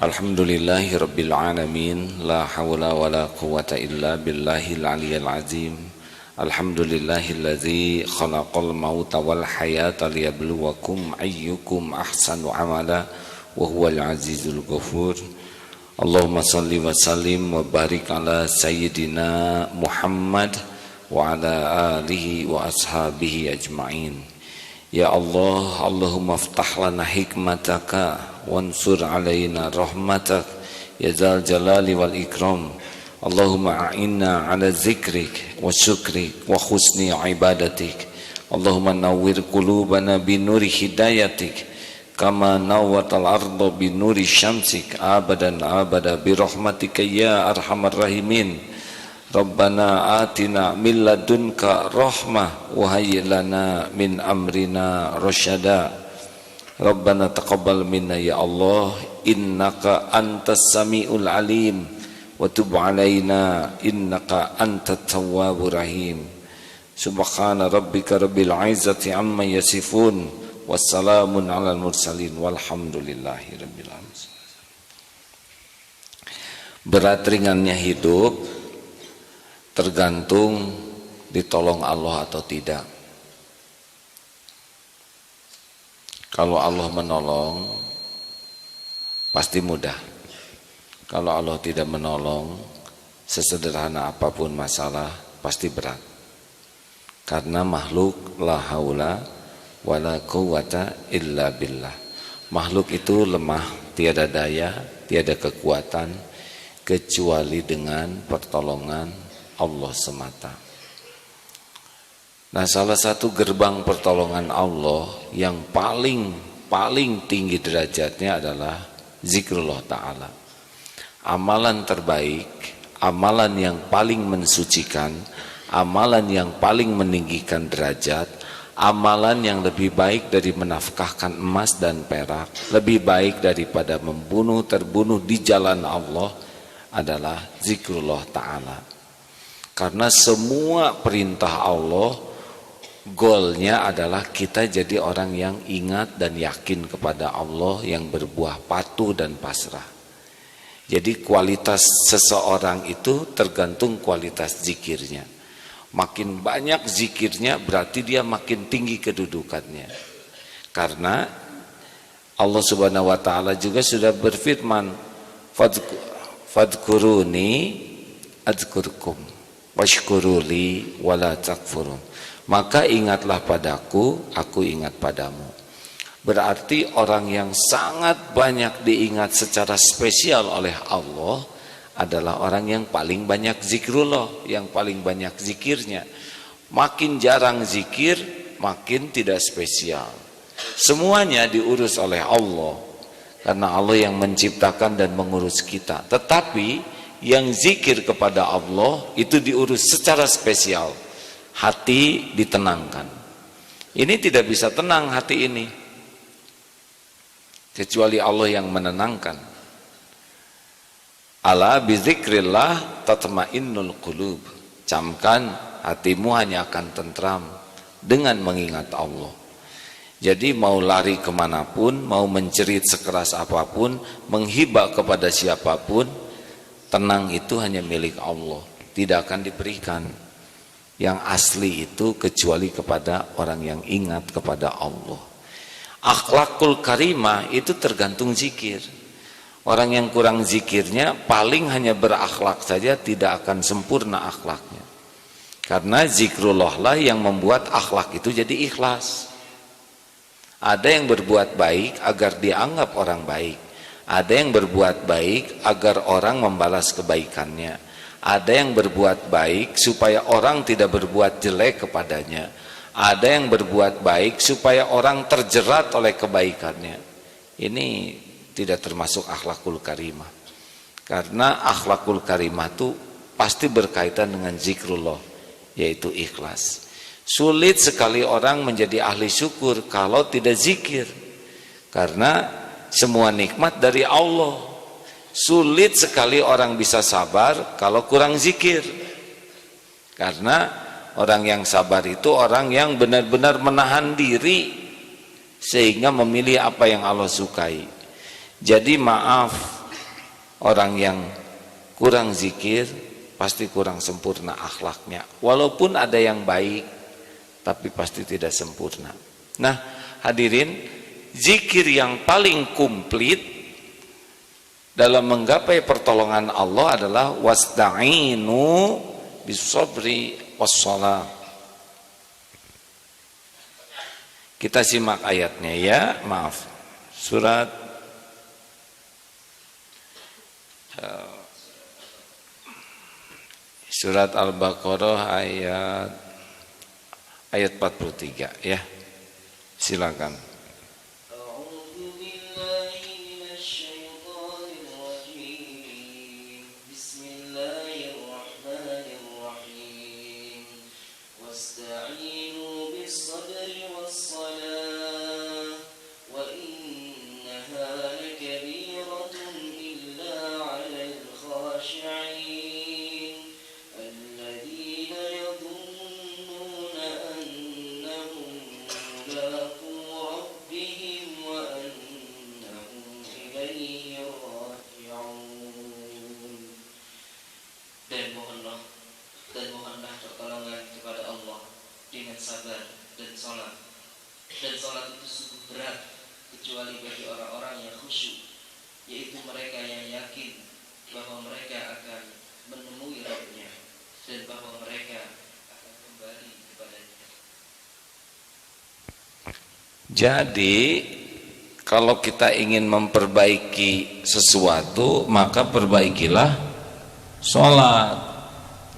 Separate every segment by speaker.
Speaker 1: Alhamdulillahi Rabbil Alamin. La hawla wa la quwata illa billahil aliyyil azim. Alhamdulillahilladzi khalaqal mauta wal hayata liyabluwakum ayyukum ahsanu amala wa huwal azizul ghafur. Allahumma salli wa sallim wa barik ala sayyidina Muhammad wa ala alihi wa ashabihi ajma'in. Ya Allah, Allahumma aftah lana hikmataka wansur alaina rahmatak ya zal jalali wal ikram. Allahumma a'inna ala zikrik wa syukrik wa husni ibadatik. Allahumma nawwir qulubana binuri hidayatik kama nawwatal arda binuri syamsik abadan abada birahmatika ya arhamar rahimin. Rabbana atina min ladunka rahmah wa hayyi lana min amrina rasyada. Rabbana taqabbal minna ya Allah, innaka antas samiul alim wa tub alaina innaka antat tawwabur rahim. Subhana rabbika rabbil izzati amma yasifun wassalamun alal mursalin walhamdulillahi rabbil alamin. Berat ringannya hidup tergantung ditolong Allah atau tidak. Kalau Allah menolong pasti mudah. Kalau Allah tidak menolong, sesederhana apapun masalah pasti berat. Karena makhluk la haula wala quwata illa billah. Makhluk itu lemah, tiada daya, tiada kekuatan kecuali dengan pertolongan Allah semata. Nah, salah satu gerbang pertolongan Allah yang paling tinggi derajatnya adalah zikrullah ta'ala. Amalan terbaik, amalan yang paling mensucikan, amalan yang paling meninggikan derajat, amalan yang lebih baik dari menafkahkan emas dan perak, lebih baik daripada terbunuh di jalan Allah adalah zikrullah ta'ala. Karena semua perintah Allah goalnya adalah kita jadi orang yang ingat dan yakin kepada Allah, yang berbuah patuh dan pasrah. Jadi kualitas seseorang itu tergantung kualitas zikirnya. Makin banyak zikirnya berarti dia makin tinggi kedudukannya. Karena Allah Subhanahu wa taala juga sudah berfirman, fadkuruni adzkurkum washkuruli wala takfurun. Maka ingatlah padaku, aku ingat padamu. Berarti orang yang sangat banyak diingat secara spesial oleh Allah adalah orang yang paling banyak zikrullah, yang paling banyak zikirnya. Makin jarang zikir, makin tidak spesial. Semuanya diurus oleh Allah, karena Allah yang menciptakan dan mengurus kita. Tetapi yang zikir kepada Allah itu diurus secara spesial. Hati ditenangkan. Ini tidak bisa tenang hati ini kecuali Allah yang menenangkan. Ala bizikrillah tatmainnul qulub. Camkan, hatimu hanya akan tentram dengan mengingat Allah. Jadi mau lari kemanapun, mau mencerit sekeras apapun, menghibah kepada siapapun, tenang itu hanya milik Allah, tidak akan diberikan yang asli itu kecuali kepada orang yang ingat kepada Allah. Akhlakul karimah itu tergantung zikir. Orang yang kurang zikirnya paling hanya berakhlak saja, tidak akan sempurna akhlaknya. Karena zikrullah lah yang membuat akhlak itu jadi ikhlas. Ada yang berbuat baik agar dianggap orang baik. Ada yang berbuat baik agar orang membalas kebaikannya. Ada yang berbuat baik supaya orang tidak berbuat jelek kepadanya. Ada yang berbuat baik supaya orang terjerat oleh kebaikannya. Ini tidak termasuk akhlakul karimah. Karena akhlakul karimah itu pasti berkaitan dengan zikrullah, yaitu ikhlas. Sulit sekali orang menjadi ahli syukur kalau tidak zikir. Karena semua nikmat dari Allah. Sulit sekali orang bisa sabar kalau kurang zikir. Karena orang yang sabar itu orang yang benar-benar menahan diri sehingga memilih apa yang Allah sukai. Jadi maaf, Orang yang kurang zikir pasti kurang sempurna akhlaknya. Walaupun ada yang baik, tapi pasti tidak sempurna. Nah, hadirin, zikir yang paling komplit dalam menggapai pertolongan Allah adalah wasta'inu bis-sabri was-shalah. Kita simak ayatnya ya, maaf. Surat Al-Baqarah ayat 43 ya. Silakan.
Speaker 2: Dan sholat itu sungguh berat kecuali bagi orang-orang yang khusyuk, yaitu mereka yang yakin bahwa mereka akan menemui Rabb-nya dan bahwa mereka akan kembali kepadanya.
Speaker 1: Jadi kalau kita ingin memperbaiki sesuatu, maka perbaikilah sholat,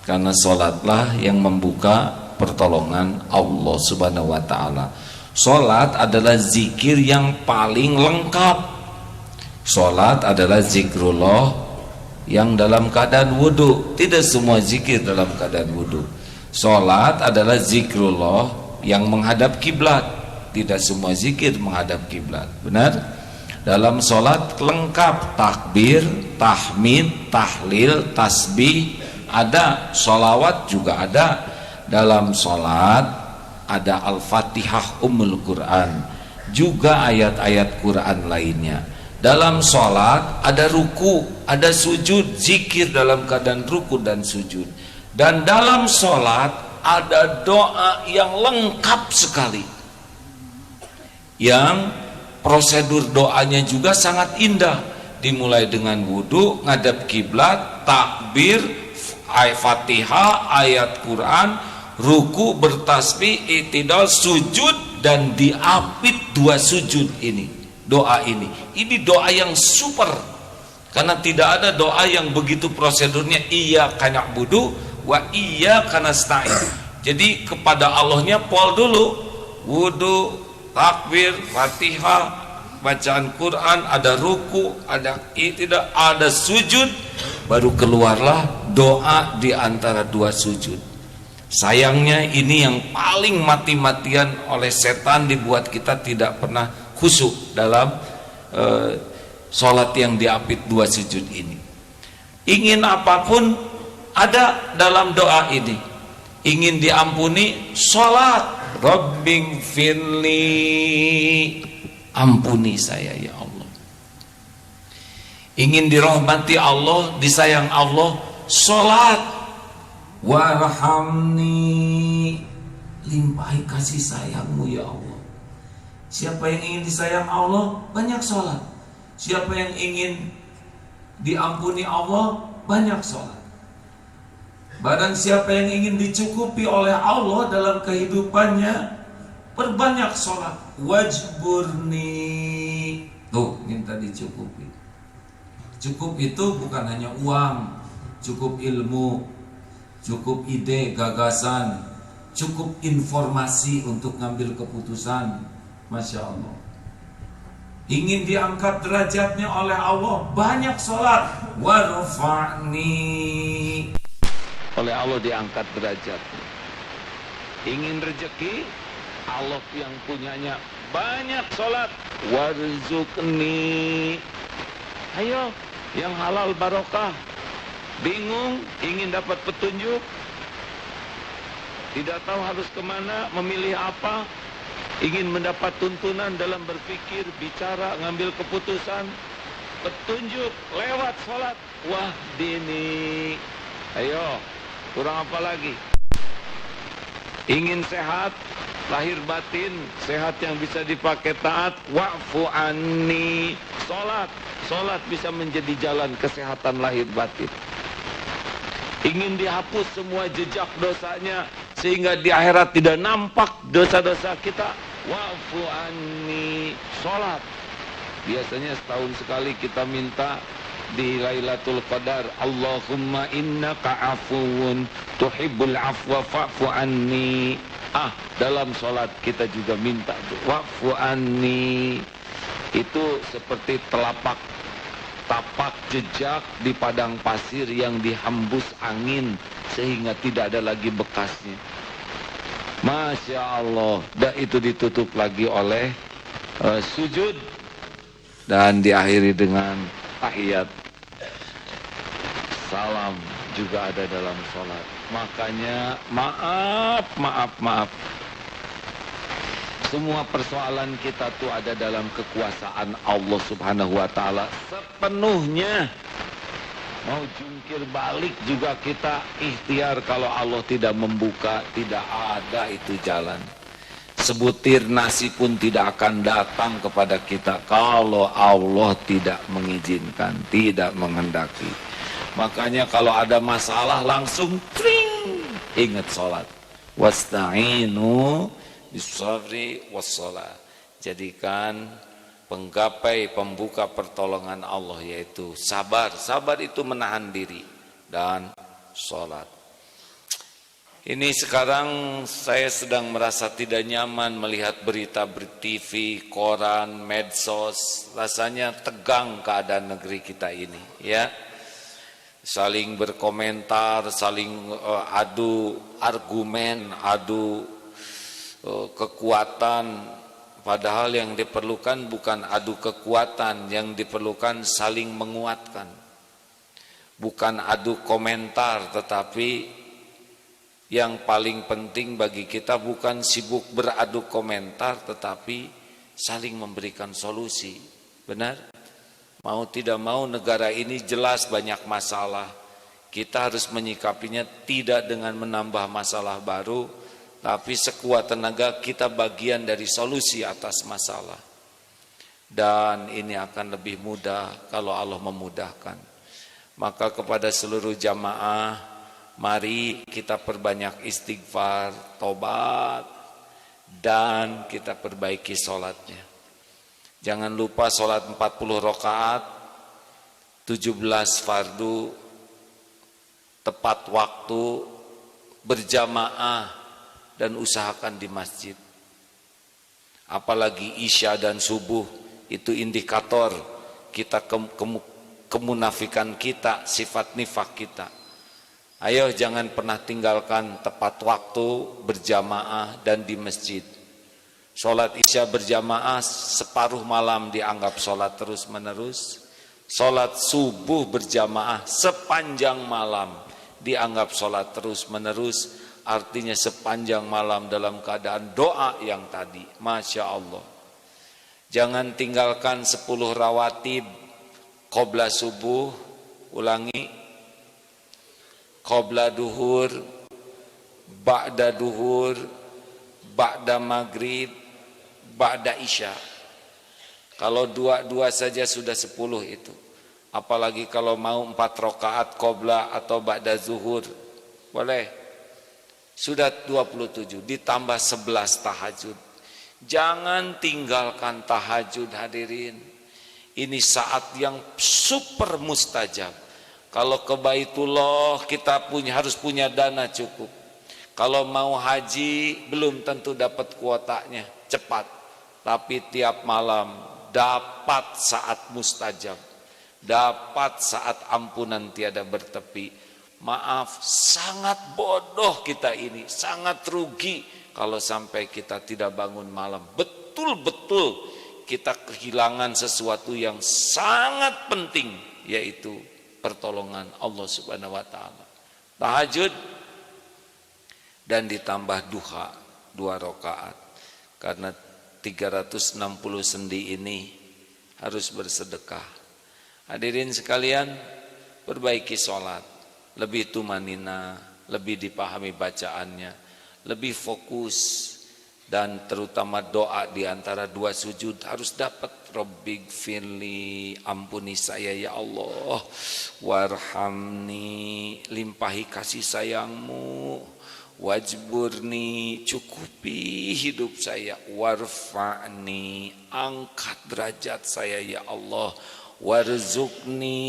Speaker 1: karena sholatlah yang membuka pertolongan Allah Subhanahu wa ta'ala. Sholat adalah zikir yang paling lengkap. Sholat adalah zikrullah yang dalam keadaan wudhu. Tidak semua zikir dalam keadaan wudhu. Sholat adalah zikrullah yang menghadap kiblat. Tidak semua zikir menghadap kiblat. Benar? Dalam sholat lengkap, takbir, tahmid, tahlil, tasbih ada, sholawat juga ada. Dalam sholat ada Al-Fatihah Ummul Quran, juga ayat-ayat Quran lainnya. Dalam sholat ada ruku, ada sujud, zikir dalam keadaan ruku dan sujud. Dan dalam sholat ada doa yang lengkap sekali, yang prosedur doanya juga sangat indah. Dimulai dengan wudhu, ngadap kiblat, takbir, ayat Fatihah, ayat Quran, ruku, bertasbih, i'tidal, sujud, dan diapit dua sujud ini. Doa ini doa yang super, karena tidak ada doa yang begitu prosedurnya. Iyyaka na'budu wa iyyaka nasta'in. Jadi kepada Allahnya pol dulu, wudu, takbir, Fatihah, bacaan Quran, ada ruku, ada i'tidal, ada sujud, baru keluarlah doa di antara dua sujud. Sayangnya ini yang paling mati-matian oleh setan, dibuat kita tidak pernah khusyuk dalam sholat yang diapit dua sujud ini. Ingin apapun ada dalam doa ini. Ingin diampuni, sholat, Rabbing firli, ampuni saya ya Allah. Ingin dirahmati Allah, disayang Allah, sholat, warhamni, limpahi kasih sayangmu ya Allah. Siapa yang ingin disayang Allah, banyak sholat. Siapa yang ingin diampuni Allah, banyak sholat. Barang siapa yang ingin dicukupi oleh Allah dalam kehidupannya, perbanyak sholat. Wajburni, tuh minta dicukupi. Cukup itu bukan hanya uang, cukup ilmu, cukup ide, gagasan, cukup informasi untuk ngambil keputusan. Masya Allah. Ingin diangkat derajatnya oleh Allah, banyak sholat. Warfa'ni, oleh Allah diangkat derajatnya. Ingin rezeki, Allah yang punyanya, banyak sholat. Warzuqni, ayo yang halal barokah. Bingung, ingin dapat petunjuk, tidak tahu harus kemana, memilih apa, ingin mendapat tuntunan dalam berpikir, bicara, ngambil keputusan, petunjuk lewat sholat. Wah dini, ayo kurang apa lagi? Ingin sehat lahir batin, sehat yang bisa dipakai taat, wa'fu anni. Sholat bisa menjadi jalan kesehatan lahir batin. Ingin dihapus semua jejak dosanya sehingga di akhirat tidak nampak dosa-dosa kita, wa'fu anni. Sholat biasanya setahun sekali kita minta di Lailatul Qadar, Allahumma innaka afuwun tuhibbul afwa fa'fu anni. Dalam sholat kita juga minta wa'fu anni. Itu seperti tapak jejak di padang pasir yang dihembus angin sehingga tidak ada lagi bekasnya. Masya Allah. Dan itu ditutup lagi oleh sujud dan diakhiri dengan tahiyat. Salam juga ada dalam sholat. Makanya maaf. Semua persoalan kita tuh ada dalam kekuasaan Allah Subhanahu wa ta'ala sepenuhnya. Mau jungkir balik juga kita ikhtiar, kalau Allah tidak membuka, tidak ada itu jalan. Sebutir nasi pun tidak akan datang kepada kita kalau Allah tidak mengizinkan, tidak menghendaki. Makanya kalau ada masalah langsung tring, ingat sholat. Wasta'inu bisabri wassalah. Jadikan penggapai pembuka pertolongan Allah yaitu sabar. Sabar itu menahan diri dan sholat. Ini sekarang saya sedang merasa tidak nyaman melihat berita TV, koran, medsos. Rasanya tegang keadaan negeri kita ini, ya. Saling berkomentar, saling adu argumen, adu kekuatan. Padahal yang diperlukan bukan adu kekuatan, yang diperlukan saling menguatkan. Bukan adu komentar, tetapi yang paling penting bagi kita bukan sibuk beradu komentar, tetapi saling memberikan solusi. Benar? Mau tidak mau negara ini jelas banyak masalah. Kita harus menyikapinya tidak dengan menambah masalah baru, tapi sekuat tenaga kita bagian dari solusi atas masalah. Dan ini akan lebih mudah kalau Allah memudahkan. Maka kepada seluruh jamaah, mari kita perbanyak istighfar, tobat, dan kita perbaiki sholatnya. Jangan lupa sholat 40 rakaat, 17 fardu, tepat waktu, berjamaah, dan usahakan di masjid. Apalagi isya dan subuh, itu indikator kita kemunafikan kita, sifat nifak kita. Ayo jangan pernah tinggalkan tepat waktu, berjamaah, dan di masjid. Sholat isya berjamaah separuh malam dianggap sholat terus menerus. Sholat subuh berjamaah sepanjang malam dianggap sholat terus menerus. Artinya sepanjang malam dalam keadaan doa yang tadi. Masya Allah. Jangan tinggalkan 10 rawatib qobla subuh. Ulangi. Qobla duhur, ba'da duhur, ba'da maghrib, ba'da isya. Kalau dua saja sudah 10 itu. Apalagi kalau mau 4 rakaat qobla atau ba'da zuhur. Boleh. Sudah 27, ditambah 11 tahajud. Jangan tinggalkan tahajud, hadirin. Ini saat yang super mustajab. Kalau ke Baitullah kita harus punya dana cukup. Kalau mau haji belum tentu dapat kuotanya cepat. Tapi tiap malam dapat saat mustajab. Dapat saat ampunan tiada bertepi. Maaf, sangat bodoh kita ini, sangat rugi kalau sampai kita tidak bangun malam. Betul-betul kita kehilangan sesuatu yang sangat penting, yaitu pertolongan Allah Subhanahu wa ta'ala. Tahajud dan ditambah duha 2 rakaat. Karena 360 sendi ini harus bersedekah. Hadirin sekalian, perbaiki sholat, lebih tumanina, lebih dipahami bacaannya, lebih fokus, dan terutama doa di antara dua sujud harus dapat. Rabbighfirli, ampuni saya ya Allah, warhamni, limpahi kasih sayangmu, wajburni, cukupi hidup saya, warfa'ni, angkat derajat saya ya Allah, warzuqni,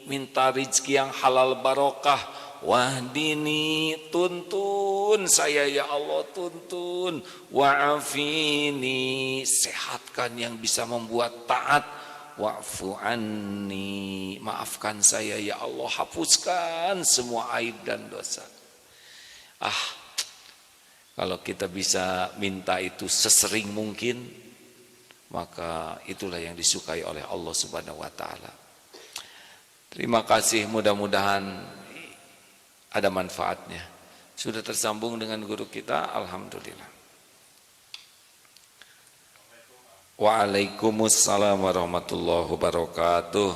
Speaker 1: minta rizki yang halal barokah, wahdini, tuntun saya ya Allah, tuntun, wa'afini, sehatkan yang bisa membuat taat, wa'fu anni, maafkan saya ya Allah, hapuskan semua aib dan dosa. Kalau kita bisa minta itu sesering mungkin, maka itulah yang disukai oleh Allah Subhanahu wa taala. Terima kasih, mudah-mudahan ada manfaatnya. Sudah tersambung dengan guru kita, alhamdulillah. Waalaikumsalam warahmatullahi wabarakatuh.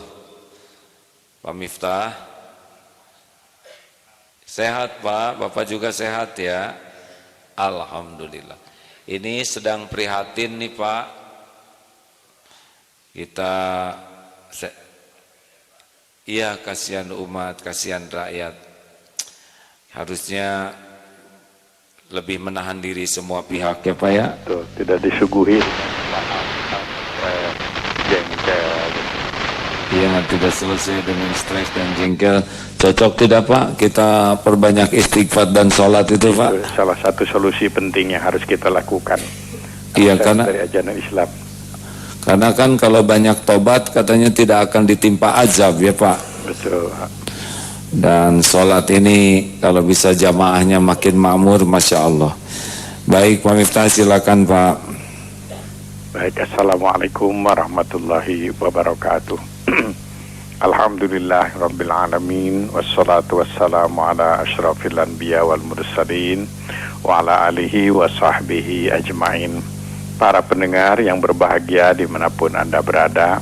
Speaker 1: Pak Miftah, sehat Pak? Bapak juga sehat ya? Alhamdulillah. Ini sedang prihatin nih Pak. Iya, kasihan umat, kasihan rakyat. Harusnya lebih menahan diri semua pihak ya Pak ya.
Speaker 3: Betul, tidak disuguhi jengkel.
Speaker 1: Iya, tidak selesai dengan stres dan jengkel. Cocok tidak Pak kita perbanyak istighfar dan sholat itu Pak?
Speaker 3: Itu salah satu solusi penting yang harus kita lakukan.
Speaker 1: Iya, karena
Speaker 3: dari ajaran Islam.
Speaker 1: Karena kan kalau banyak tobat katanya tidak akan ditimpa azab ya Pak.
Speaker 3: Betul.
Speaker 1: Dan sholat ini kalau bisa jamaahnya makin makmur, Masya Allah. Baik Pak Miftah, silakan Pak.
Speaker 3: Baik, Assalamualaikum warahmatullahi wabarakatuh. Alhamdulillah Rabbil Alamin, wassalatu wassalamu ala ashrafil anbiya wal mursalin, wa ala alihi wa sahbihi ajma'in. Para pendengar yang berbahagia dimanapun Anda berada,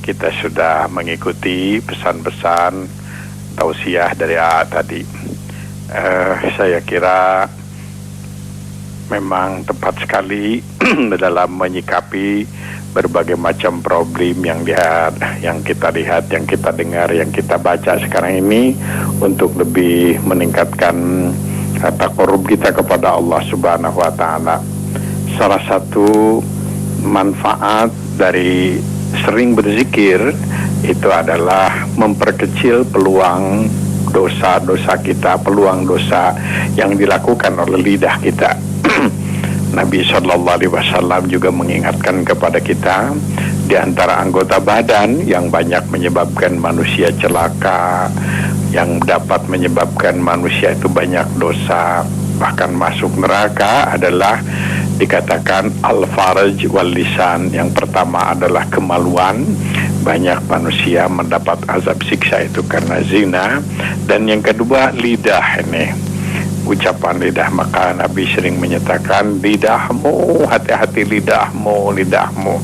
Speaker 3: kita sudah mengikuti pesan-pesan tausiah dari AA tadi. Saya kira memang tepat sekali dalam menyikapi berbagai macam problem yang kita lihat, yang kita dengar, yang kita baca sekarang ini, untuk lebih meningkatkan taqarrub kita kepada Allah Subhanahu wa taala. Salah satu manfaat dari sering berzikir itu adalah memperkecil peluang dosa-dosa kita, peluang dosa yang dilakukan oleh lidah kita. Nabi SAW juga mengingatkan kepada kita, di antara anggota badan yang banyak menyebabkan manusia celaka, yang dapat menyebabkan manusia itu banyak dosa, bahkan masuk neraka, adalah dikatakan al-faraj wal lisan. Yang pertama adalah kemaluan. Banyak manusia mendapat azab siksa itu karena zina. Dan yang kedua lidah ini, ucapan lidah. Maka Nabi sering menyatakan, lidahmu, hati-hati lidahmu, lidahmu.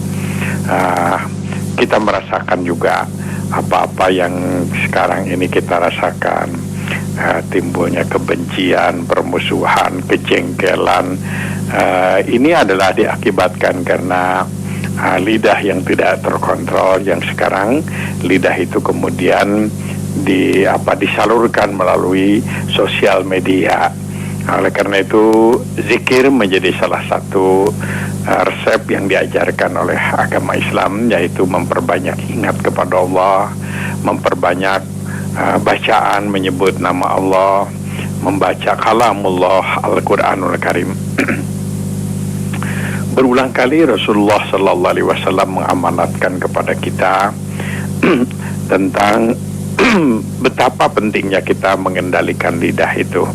Speaker 3: Kita merasakan juga apa-apa yang sekarang ini kita rasakan, timbulnya kebencian, permusuhan, kejengkelan. Ini adalah diakibatkan karena lidah yang tidak terkontrol, yang sekarang lidah itu kemudian disalurkan melalui sosial media. Oleh karena itu zikir menjadi salah satu resep yang diajarkan oleh agama Islam, yaitu memperbanyak ingat kepada Allah, memperbanyak bacaan menyebut nama Allah, membaca kalamullah Al-Quranul Karim. Berulang kali Rasulullah Sallallahu Alaihi Wasallam mengamanatkan kepada kita tentang betapa pentingnya kita mengendalikan lidah itu.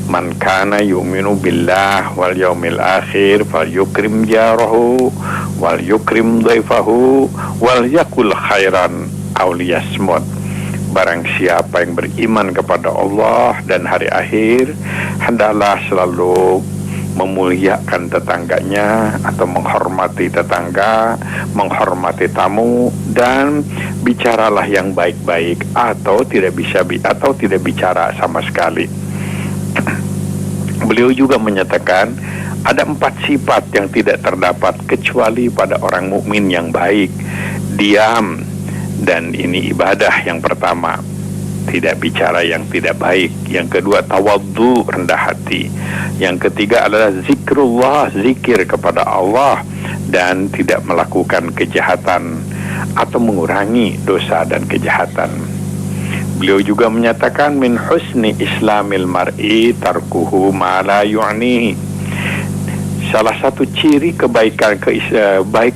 Speaker 3: Man kana yu'minu billah wal yaumil akhir falyukrim jarahu wal yukrim dhaifahu wal yakul khairan aw liyasmut. Barang siapa yang beriman kepada Allah dan hari akhir, hendaklah selalu memuliakan tetangganya atau menghormati tetangga, menghormati tamu, dan bicaralah yang baik-baik atau tidak bicara sama sekali. Beliau juga menyatakan ada 4 sifat yang tidak terdapat kecuali pada orang mukmin yang baik. Diam, dan ini ibadah yang pertama. Tidak bicara yang tidak baik. Yang kedua, tawadhu, rendah hati. Yang ketiga adalah zikrullah, zikir kepada Allah, dan tidak melakukan kejahatan atau mengurangi dosa dan kejahatan. Beliau juga menyatakan min husni islamil mar'i tarkuhu ma la yu'ni. Salah satu ciri kebaikan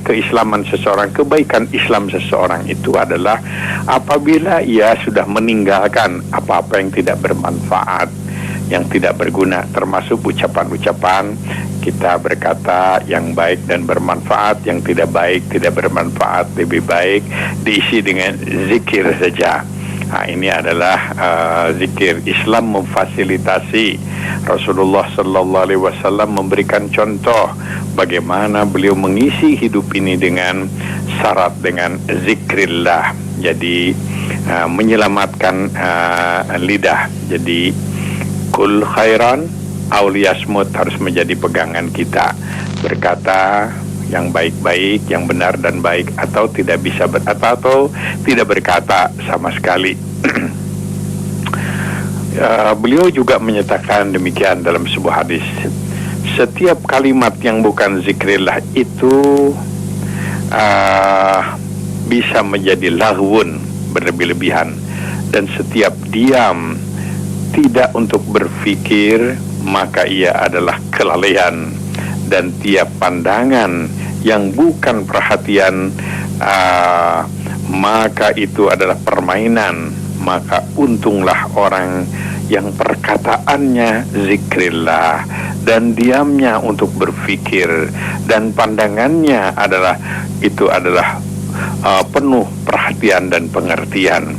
Speaker 3: keislaman seseorang, kebaikan Islam seseorang itu adalah apabila ia sudah meninggalkan apa-apa yang tidak bermanfaat, yang tidak berguna, termasuk ucapan-ucapan kita berkata yang baik dan bermanfaat, yang tidak baik, tidak bermanfaat, lebih baik diisi dengan zikir saja. Nah, ini adalah zikir. Islam memfasilitasi. Rasulullah Sallallahu Alaihi Wasallam memberikan contoh bagaimana beliau mengisi hidup ini dengan syarat dengan zikrillah. Jadi menyelamatkan lidah. Jadi kul khairan auliyasmut harus menjadi pegangan kita. Berkata yang baik-baik, yang benar dan baik, atau tidak bisa atau tidak berkata sama sekali. Beliau juga menyatakan demikian dalam sebuah hadis. Setiap kalimat yang bukan zikrillah itu bisa menjadi lahwun, berlebih-lebihan, dan setiap diam tidak untuk berfikir maka ia adalah kelalaian, dan tiap pandangan yang bukan perhatian maka itu adalah permainan. Maka untunglah orang yang perkataannya zikrillah dan diamnya untuk berfikir dan pandangannya adalah penuh perhatian dan pengertian.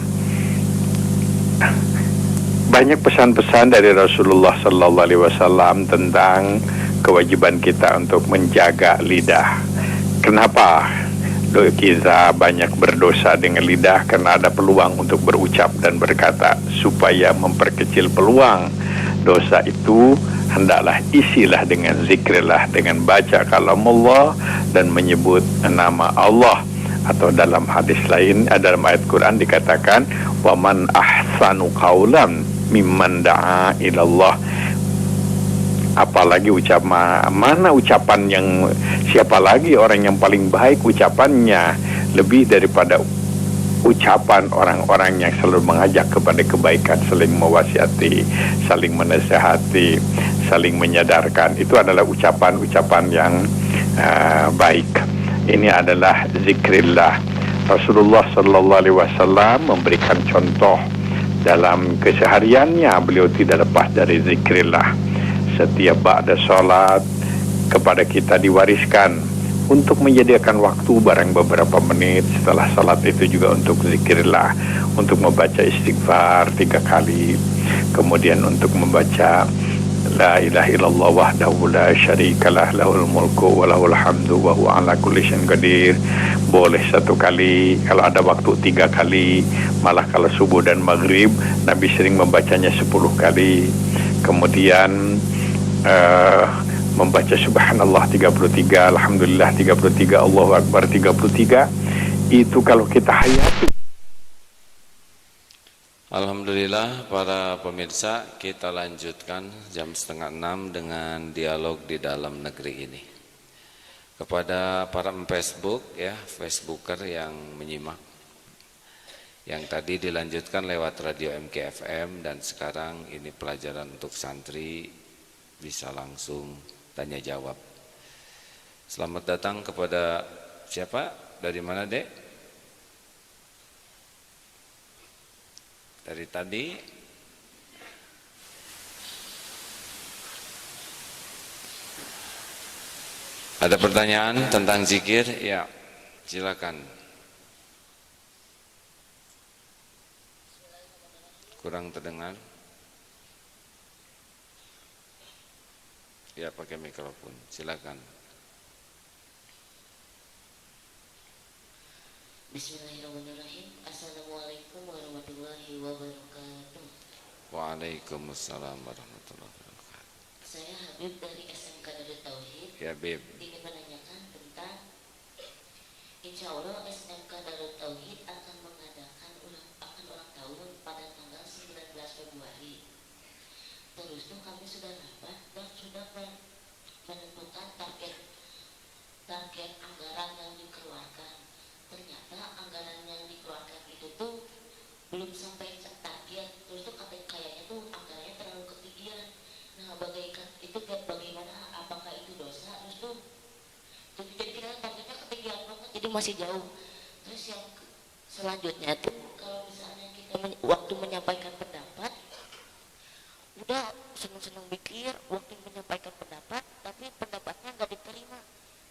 Speaker 3: Banyak pesan-pesan dari Rasulullah Sallallahu Alaihi Wasallam tentang kewajiban kita untuk menjaga lidah. Kenapa kita banyak berdosa dengan lidah? Karena ada peluang untuk berucap dan berkata. Supaya memperkecil peluang dosa itu, hendaklah isilah dengan zikrillah, dengan baca kalam Allah dan menyebut nama Allah. Atau dalam hadis lain, dalam ayat Quran dikatakan, wa man ahsanu qawlan mimman da'a ilallah. Apalagi siapa lagi orang yang paling baik ucapannya lebih daripada ucapan orang-orang yang selalu mengajak kepada kebaikan, saling mewasiati, saling menasihati, saling menyadarkan. Itu adalah ucapan-ucapan yang baik. Ini adalah zikrillah. Rasulullah Sallallahu Alaihi Wasallam memberikan contoh dalam kesehariannya. Beliau tidak lepas dari zikrillah. Setiap ba'da sholat kepada kita diwariskan untuk menyediakan waktu barang beberapa menit setelah sholat itu juga untuk zikrillah, untuk membaca istighfar 3 kali, kemudian untuk membaca la ilaha illallah wahdahu la syarikalah lahul mulku wa lahul hamdu wa huwa ala kulli syai'in qadir. Boleh 1 kali, kalau ada waktu 3 kali, malah kalau subuh dan maghrib Nabi sering membacanya 10 kali. Kemudian membaca subhanallah 33, alhamdulillah 33, Allahu akbar 33. Itu kalau kita hayati.
Speaker 1: Alhamdulillah para pemirsa, kita lanjutkan jam 5:30 dengan dialog di dalam negeri ini. Kepada para Facebook ya, Facebooker yang menyimak, yang tadi dilanjutkan lewat radio MKFM, dan sekarang ini pelajaran untuk santri, bisa langsung tanya jawab. Selamat datang kepada siapa? Dari mana, Dek? Dari tadi. Ada pertanyaan tentang zikir? Ya, silakan. Kurang terdengar. Ya, pakai mikrofon. Silakan.
Speaker 4: Bismillahirrahmanirrahim. Assalamualaikum warahmatullahi wabarakatuh.
Speaker 1: Waalaikumsalam warahmatullahi wabarakatuh.
Speaker 4: Saya Habib dari SMK Darut Tauhid.
Speaker 1: Ya, Bib.
Speaker 4: Ingin menanyakan tentang Insya Allah SMK Darut Tauhid akan mengadakan ulang tahun pada tanggal 19 Februari. Terus tuh kami sudah rapat dan sudah menentukan target anggaran yang dikeluarkan. Ternyata anggaran yang dikeluarkan itu tuh belum sampai target. Terus tuh kayaknya tuh anggarannya terlalu ketinggian. Nah, bagaimana? Apakah itu dosa? Terus tuh jadi kita targetnya ketinggian banget, jadi masih jauh. Terus yang selanjutnya tuh kalau misalnya kita waktu menyampaikan pendapat udah seneng-seneng mikir waktu menyampaikan pendapat, tapi pendapatnya nggak diterima.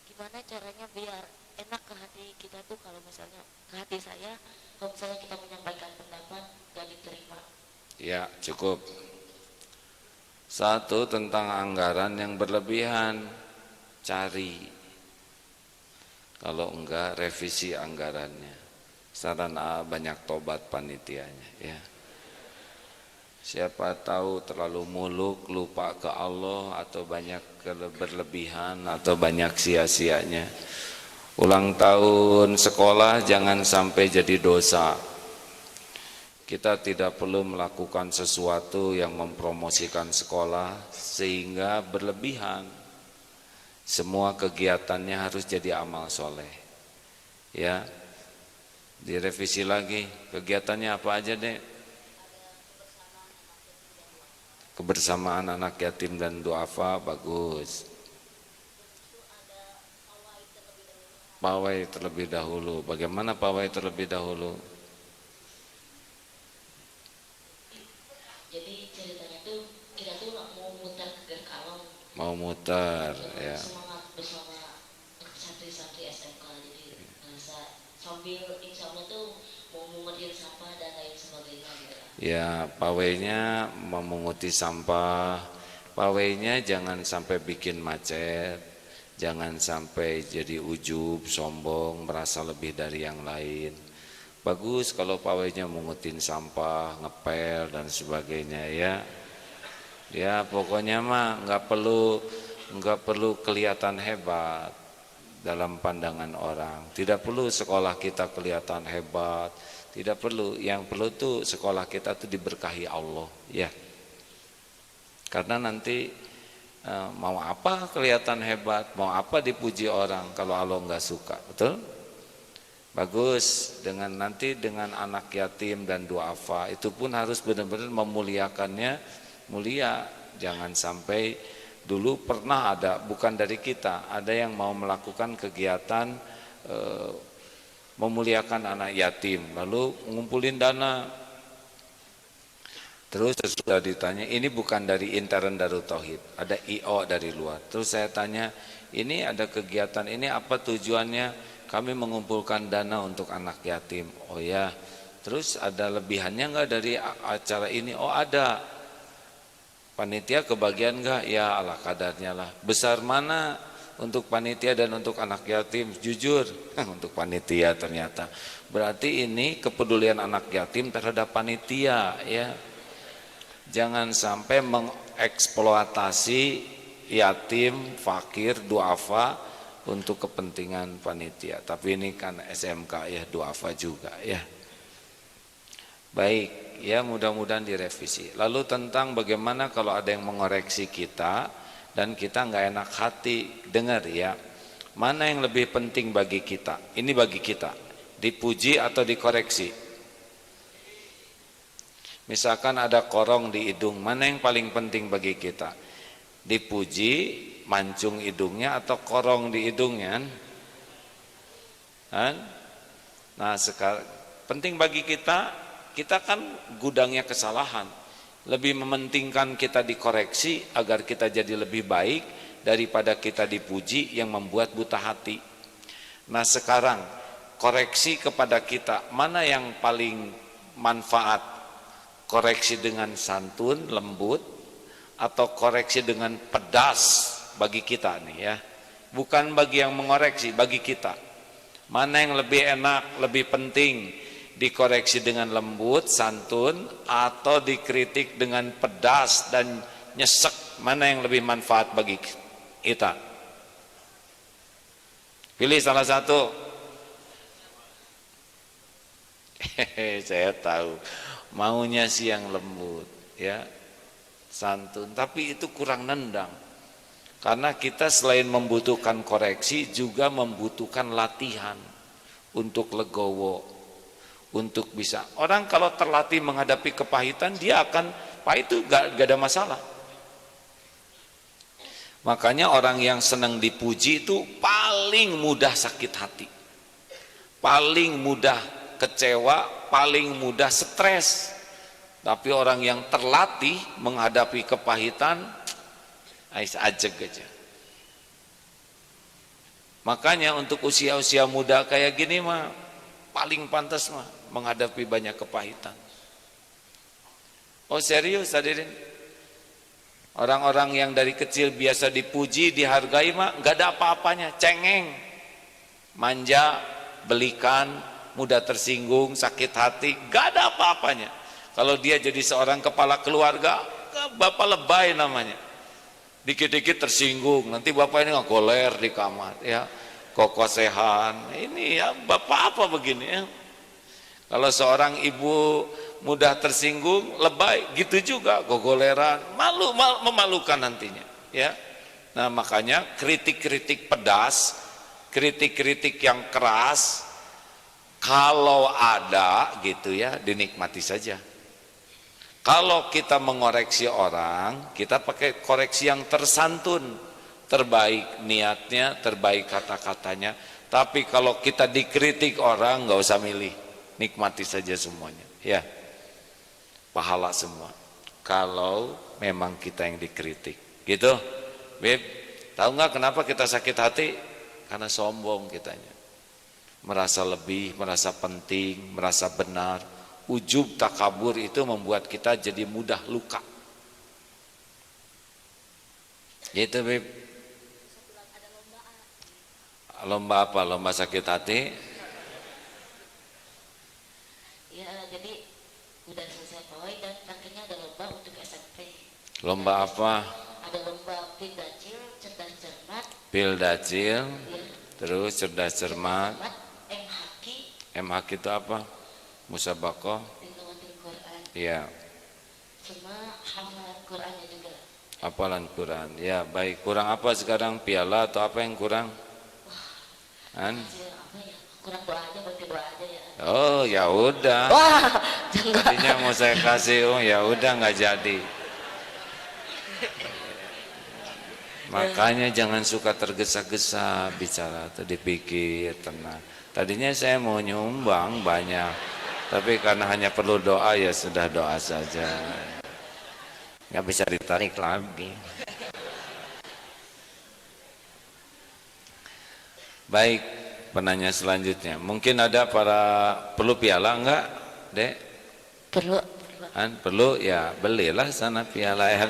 Speaker 4: Gimana caranya biar enak ke hati kita tuh, kalau misalnya ke hati saya kalau misalnya kita menyampaikan pendapat nggak diterima?
Speaker 1: Ya, cukup. Satu, tentang anggaran yang berlebihan, cari. Kalau enggak, revisi anggarannya. Saran A, banyak tobat panitianya, ya. Siapa tahu terlalu muluk, lupa ke Allah, atau banyak berlebihan, atau banyak sia-sianya. Ulang tahun sekolah jangan sampai jadi dosa. Kita tidak perlu melakukan sesuatu yang mempromosikan sekolah sehingga berlebihan. Semua kegiatannya harus jadi amal soleh. Ya, direvisi lagi. Kegiatannya apa aja, Dek? Kebersamaan anak yatim dan duafa, bagus. Pawai terlebih dahulu. Bagaimana pawai terlebih dahulu?
Speaker 4: Jadi ceritanya tuh kita tuh mau muter ke Gerkalong.
Speaker 1: Mau muter, ya.
Speaker 4: Semangat bersama santri-santri SMK. Jadi sambil insya Allah tuh mau mengutir sampah dan lain sebagainya gitu.
Speaker 1: Ya, pawainya memunguti sampah. Pawainya jangan sampai bikin macet, jangan sampai jadi ujub, sombong, merasa lebih dari yang lain. Bagus kalau pawainya mengutin sampah, ngepel dan sebagainya, ya. Ya, pokoknya mah nggak perlu kelihatan hebat dalam pandangan orang. Tidak perlu sekolah kita kelihatan hebat. Tidak perlu, yang perlu tuh sekolah kita tuh diberkahi Allah, ya. Karena nanti mau apa kelihatan hebat, mau apa dipuji orang kalau Allah nggak suka, betul? Bagus, dengan anak yatim dan duafa itu pun harus benar-benar memuliakannya, mulia. Jangan sampai dulu pernah ada, bukan dari kita, ada yang mau melakukan kegiatan memuliakan anak yatim, lalu ngumpulin dana. Terus sudah ditanya, ini bukan dari intern Darut Tauhid, ada IO dari luar. Terus saya tanya, ini ada kegiatan ini apa tujuannya? Kami mengumpulkan dana untuk anak yatim. Oh ya, terus ada lebihannya enggak dari acara ini? Oh ada. Panitia kebagian enggak? Ya ala kadarnya lah. Besar mana untuk panitia dan untuk anak yatim? Jujur, untuk panitia ternyata. Berarti ini kepedulian anak yatim terhadap panitia, ya. Jangan sampai mengeksploitasi yatim, fakir, duafa untuk kepentingan panitia. Tapi ini kan SMK ya, duafa juga ya. Baik, ya mudah-mudahan direvisi. Lalu tentang bagaimana kalau ada yang mengoreksi kita dan kita nggak enak hati, dengar ya. Mana yang lebih penting bagi kita? Ini bagi kita, dipuji atau dikoreksi? Misalkan ada korong di hidung, mana yang paling penting bagi kita? Dipuji, mancung hidungnya atau korong di hidungnya? Nah sekarang penting bagi kita kan gudangnya kesalahan. Lebih mementingkan kita dikoreksi agar kita jadi lebih baik daripada kita dipuji yang membuat buta hati. Nah sekarang koreksi kepada kita, mana yang paling manfaat? Koreksi dengan santun, lembut, atau koreksi dengan pedas bagi kita nih ya. Bukan bagi yang mengoreksi, bagi kita. Mana yang lebih enak, lebih penting, dikoreksi dengan lembut, santun, atau dikritik dengan pedas dan nyesek? Mana yang lebih manfaat bagi kita? Pilih salah satu. Saya tahu maunya sih yang lembut ya, santun, tapi itu kurang nendang. Karena kita selain membutuhkan koreksi juga membutuhkan latihan untuk legowo, untuk bisa. Orang kalau terlatih menghadapi kepahitan, dia akan pahit, itu gak ada masalah. Makanya orang yang senang dipuji itu paling mudah sakit hati, paling mudah kecewa, paling mudah stres. Tapi orang yang terlatih menghadapi kepahitan, ais ajeg aja. Makanya untuk usia-usia muda kayak gini mah paling pantas mah menghadapi banyak kepahitan. Oh serius hadirin? Orang-orang yang dari kecil biasa dipuji, dihargai mah gak ada apa-apanya, cengeng, manja, belikan, mudah tersinggung, sakit hati, gak ada apa-apanya. Kalau dia jadi seorang kepala keluarga, bapak lebay namanya. Dikit-dikit tersinggung, nanti bapak ini ngoler di kamar, ya, kokosehan, ini ya bapak apa begini ya. Kalau seorang ibu mudah tersinggung, lebay, gitu juga, gogoleran, memalukan nantinya, ya. Nah makanya kritik-kritik pedas, kritik-kritik yang keras, kalau ada gitu ya, dinikmati saja. Kalau kita mengoreksi orang, kita pakai koreksi yang tersantun, terbaik niatnya, terbaik kata-katanya. Tapi kalau kita dikritik orang, nggak usah milih, nikmati saja semuanya, ya, pahala semua. Kalau memang kita yang dikritik, gitu, Beb. Tahu nggak kenapa kita sakit hati? Karena sombong kitanya. Merasa lebih, merasa penting, merasa benar. Ujub, takabur itu membuat kita jadi mudah luka. Gitu Beb. Lomba apa? Lomba sakit hati?
Speaker 4: Ya jadi udah selesai pawai dan akhirnya ada lomba untuk SMP.
Speaker 1: Lomba apa?
Speaker 4: Ada lomba Pildacil, cerdas cermat.
Speaker 1: Pildacil,
Speaker 4: Ya.
Speaker 1: terus cerdas cermat.
Speaker 4: M-Haki.
Speaker 1: M-Haki itu apa? Musabakoh.
Speaker 4: Tilawatil Quran.
Speaker 1: Iya.
Speaker 4: Sama hafalan Qurannya juga.
Speaker 1: Hafalan Quran. Ya baik. Kurang apa sekarang? Piala atau apa yang kurang? Kan?
Speaker 4: Apa ya? Kurang doa aja, berarti doa aja ya.
Speaker 1: Oh ya udah.
Speaker 4: Wah, jangan.
Speaker 1: Tadinya mau saya kasih, oh ya udah nggak jadi. Makanya jangan suka tergesa-gesa bicara, tuh dipikir tenang. Tadinya saya mau nyumbang banyak, tapi karena hanya perlu doa ya sudah doa saja. Nggak bisa ditarik lagi. Baik, penanya selanjutnya. Mungkin ada para perlu piala enggak, Dek?
Speaker 4: Perlu.
Speaker 1: Kan perlu ya belilah sana piala ya.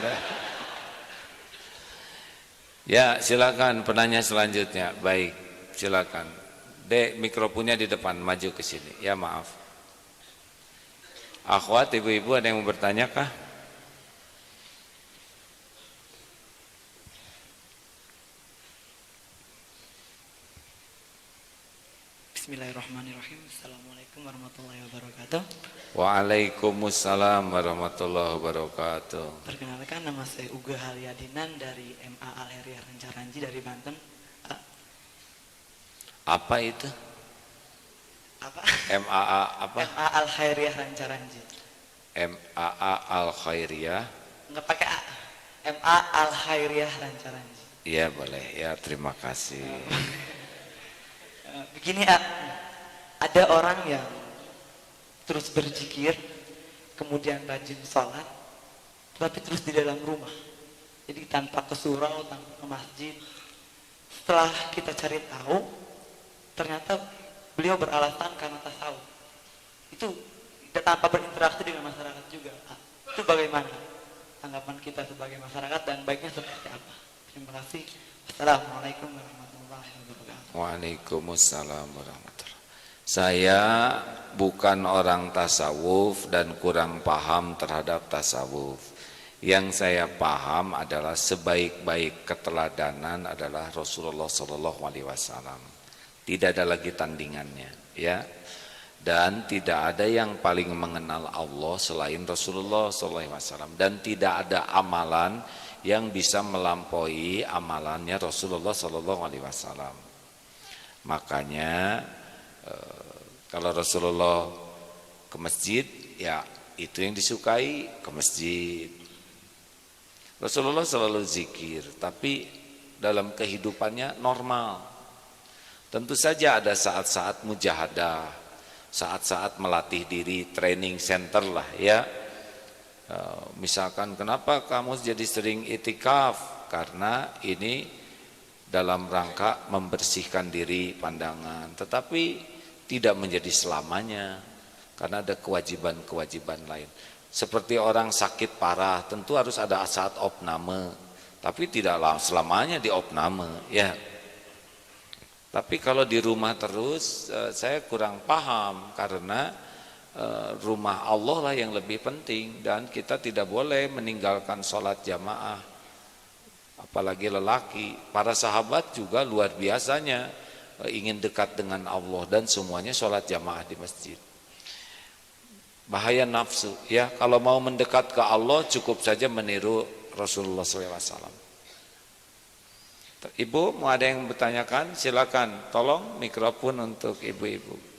Speaker 1: Ya silakan penanya selanjutnya. Baik, silakan. Dek, mikrofonnya di depan, maju ke sini. Ya maaf. Akhwat, ibu-ibu ada yang mau bertanya kah?
Speaker 5: Bismillahirrahmanirrahim. Assalamualaikum warahmatullahi wabarakatuh.
Speaker 1: Waalaikumsalam warahmatullahi wabarakatuh.
Speaker 5: Perkenalkan, nama saya Uga Halyadinan dari MA Al-Heriah Rancaranji dari Banten.
Speaker 1: Apa itu?
Speaker 5: Apa?
Speaker 1: MAA apa?
Speaker 5: MA Al-Heriah Rancaranji.
Speaker 1: MAA Al-Khairiyah.
Speaker 5: Enggak pakai A. MA Al-Heriah Rancaranji.
Speaker 1: Iya boleh ya, terima kasih.
Speaker 5: Begini, ada orang yang terus berzikir, kemudian rajin sholat, tapi terus di dalam rumah. Jadi tanpa ke surau, tanpa ke masjid. Setelah kita cari tahu, ternyata beliau beralasan karena tasawuf. Itu tanpa berinteraksi dengan masyarakat juga. Itu bagaimana? tanggapan kita sebagai masyarakat dan baiknya seperti apa. Terima kasih. Assalamualaikum warahmatullahi wabarakatuh.
Speaker 1: Waalaikumsalam warahmatullahi. Saya bukan orang tasawuf dan kurang paham terhadap tasawuf. Yang saya paham adalah sebaik-baik keteladanan adalah Rasulullah SAW. Tidak ada lagi tandingannya, ya. Dan tidak ada yang paling mengenal Allah selain Rasulullah SAW. Dan tidak ada amalan yang bisa melampaui amalannya Rasulullah SAW. Makanya kalau Rasulullah ke masjid, ya itu yang disukai, ke masjid. Rasulullah selalu zikir, tapi dalam kehidupannya normal. Tentu saja ada saat-saat mujahadah, saat-saat melatih diri, training center lah ya. Misalkan kenapa kamu jadi sering itikaf? Karena ini dalam rangka membersihkan diri pandangan, tetapi tidak menjadi selamanya karena ada kewajiban-kewajiban lain. Seperti orang sakit parah, tentu harus ada saat opname, tapi tidak selamanya di opname ya. Tapi kalau di rumah terus saya kurang paham karena rumah Allah lah yang lebih penting dan kita tidak boleh meninggalkan sholat jamaah, apalagi lelaki. Para sahabat juga luar biasanya ingin dekat dengan Allah dan semuanya sholat jamaah di masjid. Bahaya nafsu ya, kalau mau mendekat ke Allah cukup saja meniru Rasulullah SAW. Ibu mau ada yang bertanyakan, silakan, tolong mikrofon untuk ibu-ibu.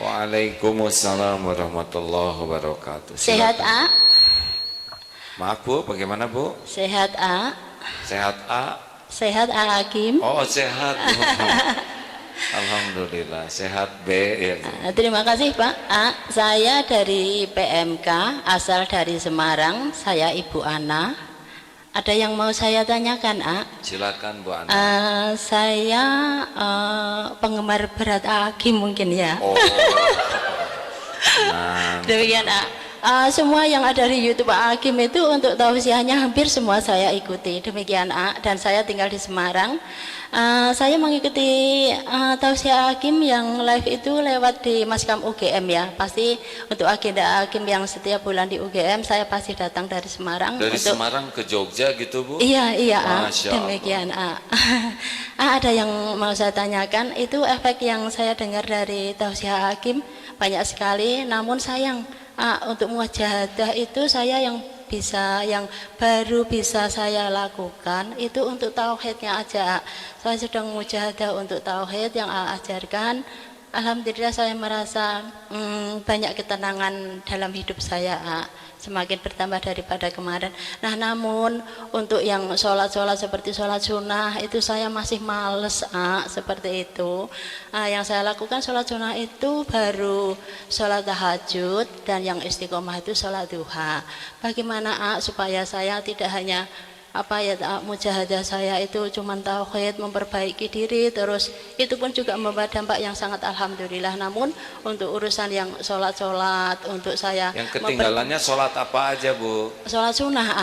Speaker 1: Waalaikumsalam warahmatullahi wabarakatuh.
Speaker 6: Sehat A?
Speaker 1: Maaf Bu, bagaimana Bu?
Speaker 6: Sehat A?
Speaker 1: Sehat A?
Speaker 6: Sehat A Hakim?
Speaker 1: Oh sehat Bu. Alhamdulillah. Sehat B ya Bu.
Speaker 6: Terima kasih Pak A. Saya dari PMK, asal dari Semarang. Saya Ibu Ana. Ada yang mau saya tanyakan A?
Speaker 1: Silakan Bu Ana.
Speaker 6: Saya penggemar berat A Hakim mungkin ya.
Speaker 1: Oh. Nah.
Speaker 6: Demikian A. Semua yang ada di YouTube A Hakim itu untuk tausiahnya hampir semua saya ikuti. Demikian A. Dan saya tinggal di Semarang. Saya mengikuti tausiah Hakim yang live itu lewat di Maskam UGM ya. Pasti untuk agenda Hakim yang setiap bulan di UGM saya pasti datang dari Semarang.
Speaker 1: Dari Semarang ke Jogja gitu Bu?
Speaker 6: Iya
Speaker 1: Masya
Speaker 6: demikian ada yang mau saya tanyakan, itu efek yang saya dengar dari tausiah Hakim banyak sekali. Namun sayang untuk mujahadah itu saya yang baru bisa saya lakukan itu untuk tauhidnya aja. Saya sedang mujahadah untuk tauhid yang ajarkan. Alhamdulillah saya merasa banyak ketenangan dalam hidup saya, semakin bertambah daripada kemarin. Nah namun untuk yang sholat seperti sholat sunnah itu saya masih males seperti itu. Yang saya lakukan sholat sunnah itu baru sholat tahajud, dan yang istiqomah itu sholat duha. Bagaimana supaya saya tidak hanya mujahadah saya itu cuma tauhid, memperbaiki diri, terus itu pun juga membawa dampak yang sangat alhamdulillah. Namun untuk urusan yang sholat untuk saya
Speaker 1: yang ketinggalannya sholat apa aja Bu?
Speaker 6: Sholat sunnah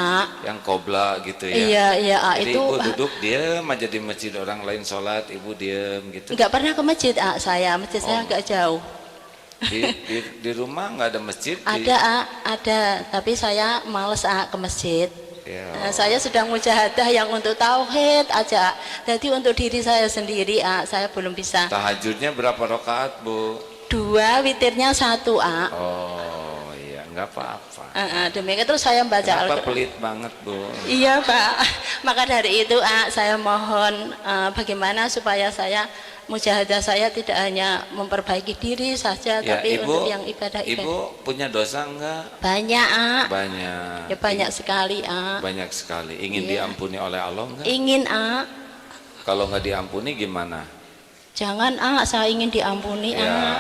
Speaker 1: yang qobla gitu ya?
Speaker 6: Iya
Speaker 1: jadi
Speaker 6: itu
Speaker 1: Ibu duduk diam aja di masjid, orang lain sholat Ibu diam gitu?
Speaker 6: Enggak pernah ke masjid saya agak jauh.
Speaker 1: Di rumah nggak ada masjid?
Speaker 6: Ada, tapi saya males ke masjid.
Speaker 1: Ya.
Speaker 6: Saya sedang mujahadah yang untuk tauhid aja. Jadi untuk diri saya sendiri saya belum bisa.
Speaker 1: Tahajudnya berapa rakaat Bu?
Speaker 6: 2, witirnya 1
Speaker 1: Oh iya, nggak apa-apa.
Speaker 6: Demikian terus saya baca
Speaker 1: Kenapa pelit banget Bu?
Speaker 6: Iya Pak. Maka dari itu saya mohon bagaimana supaya saya mujahadah saya tidak hanya memperbaiki diri saja,
Speaker 1: ya,
Speaker 6: tapi
Speaker 1: Ibu,
Speaker 6: untuk yang ibadah-ibadah.
Speaker 1: Ibu punya dosa enggak?
Speaker 6: Banyak
Speaker 1: Banyak.
Speaker 6: Ya banyak sekali
Speaker 1: Banyak sekali. Ingin diampuni oleh Allah enggak?
Speaker 6: Ingin
Speaker 1: Kalau nggak diampuni gimana?
Speaker 6: Jangan saya ingin diampuni
Speaker 1: Ya.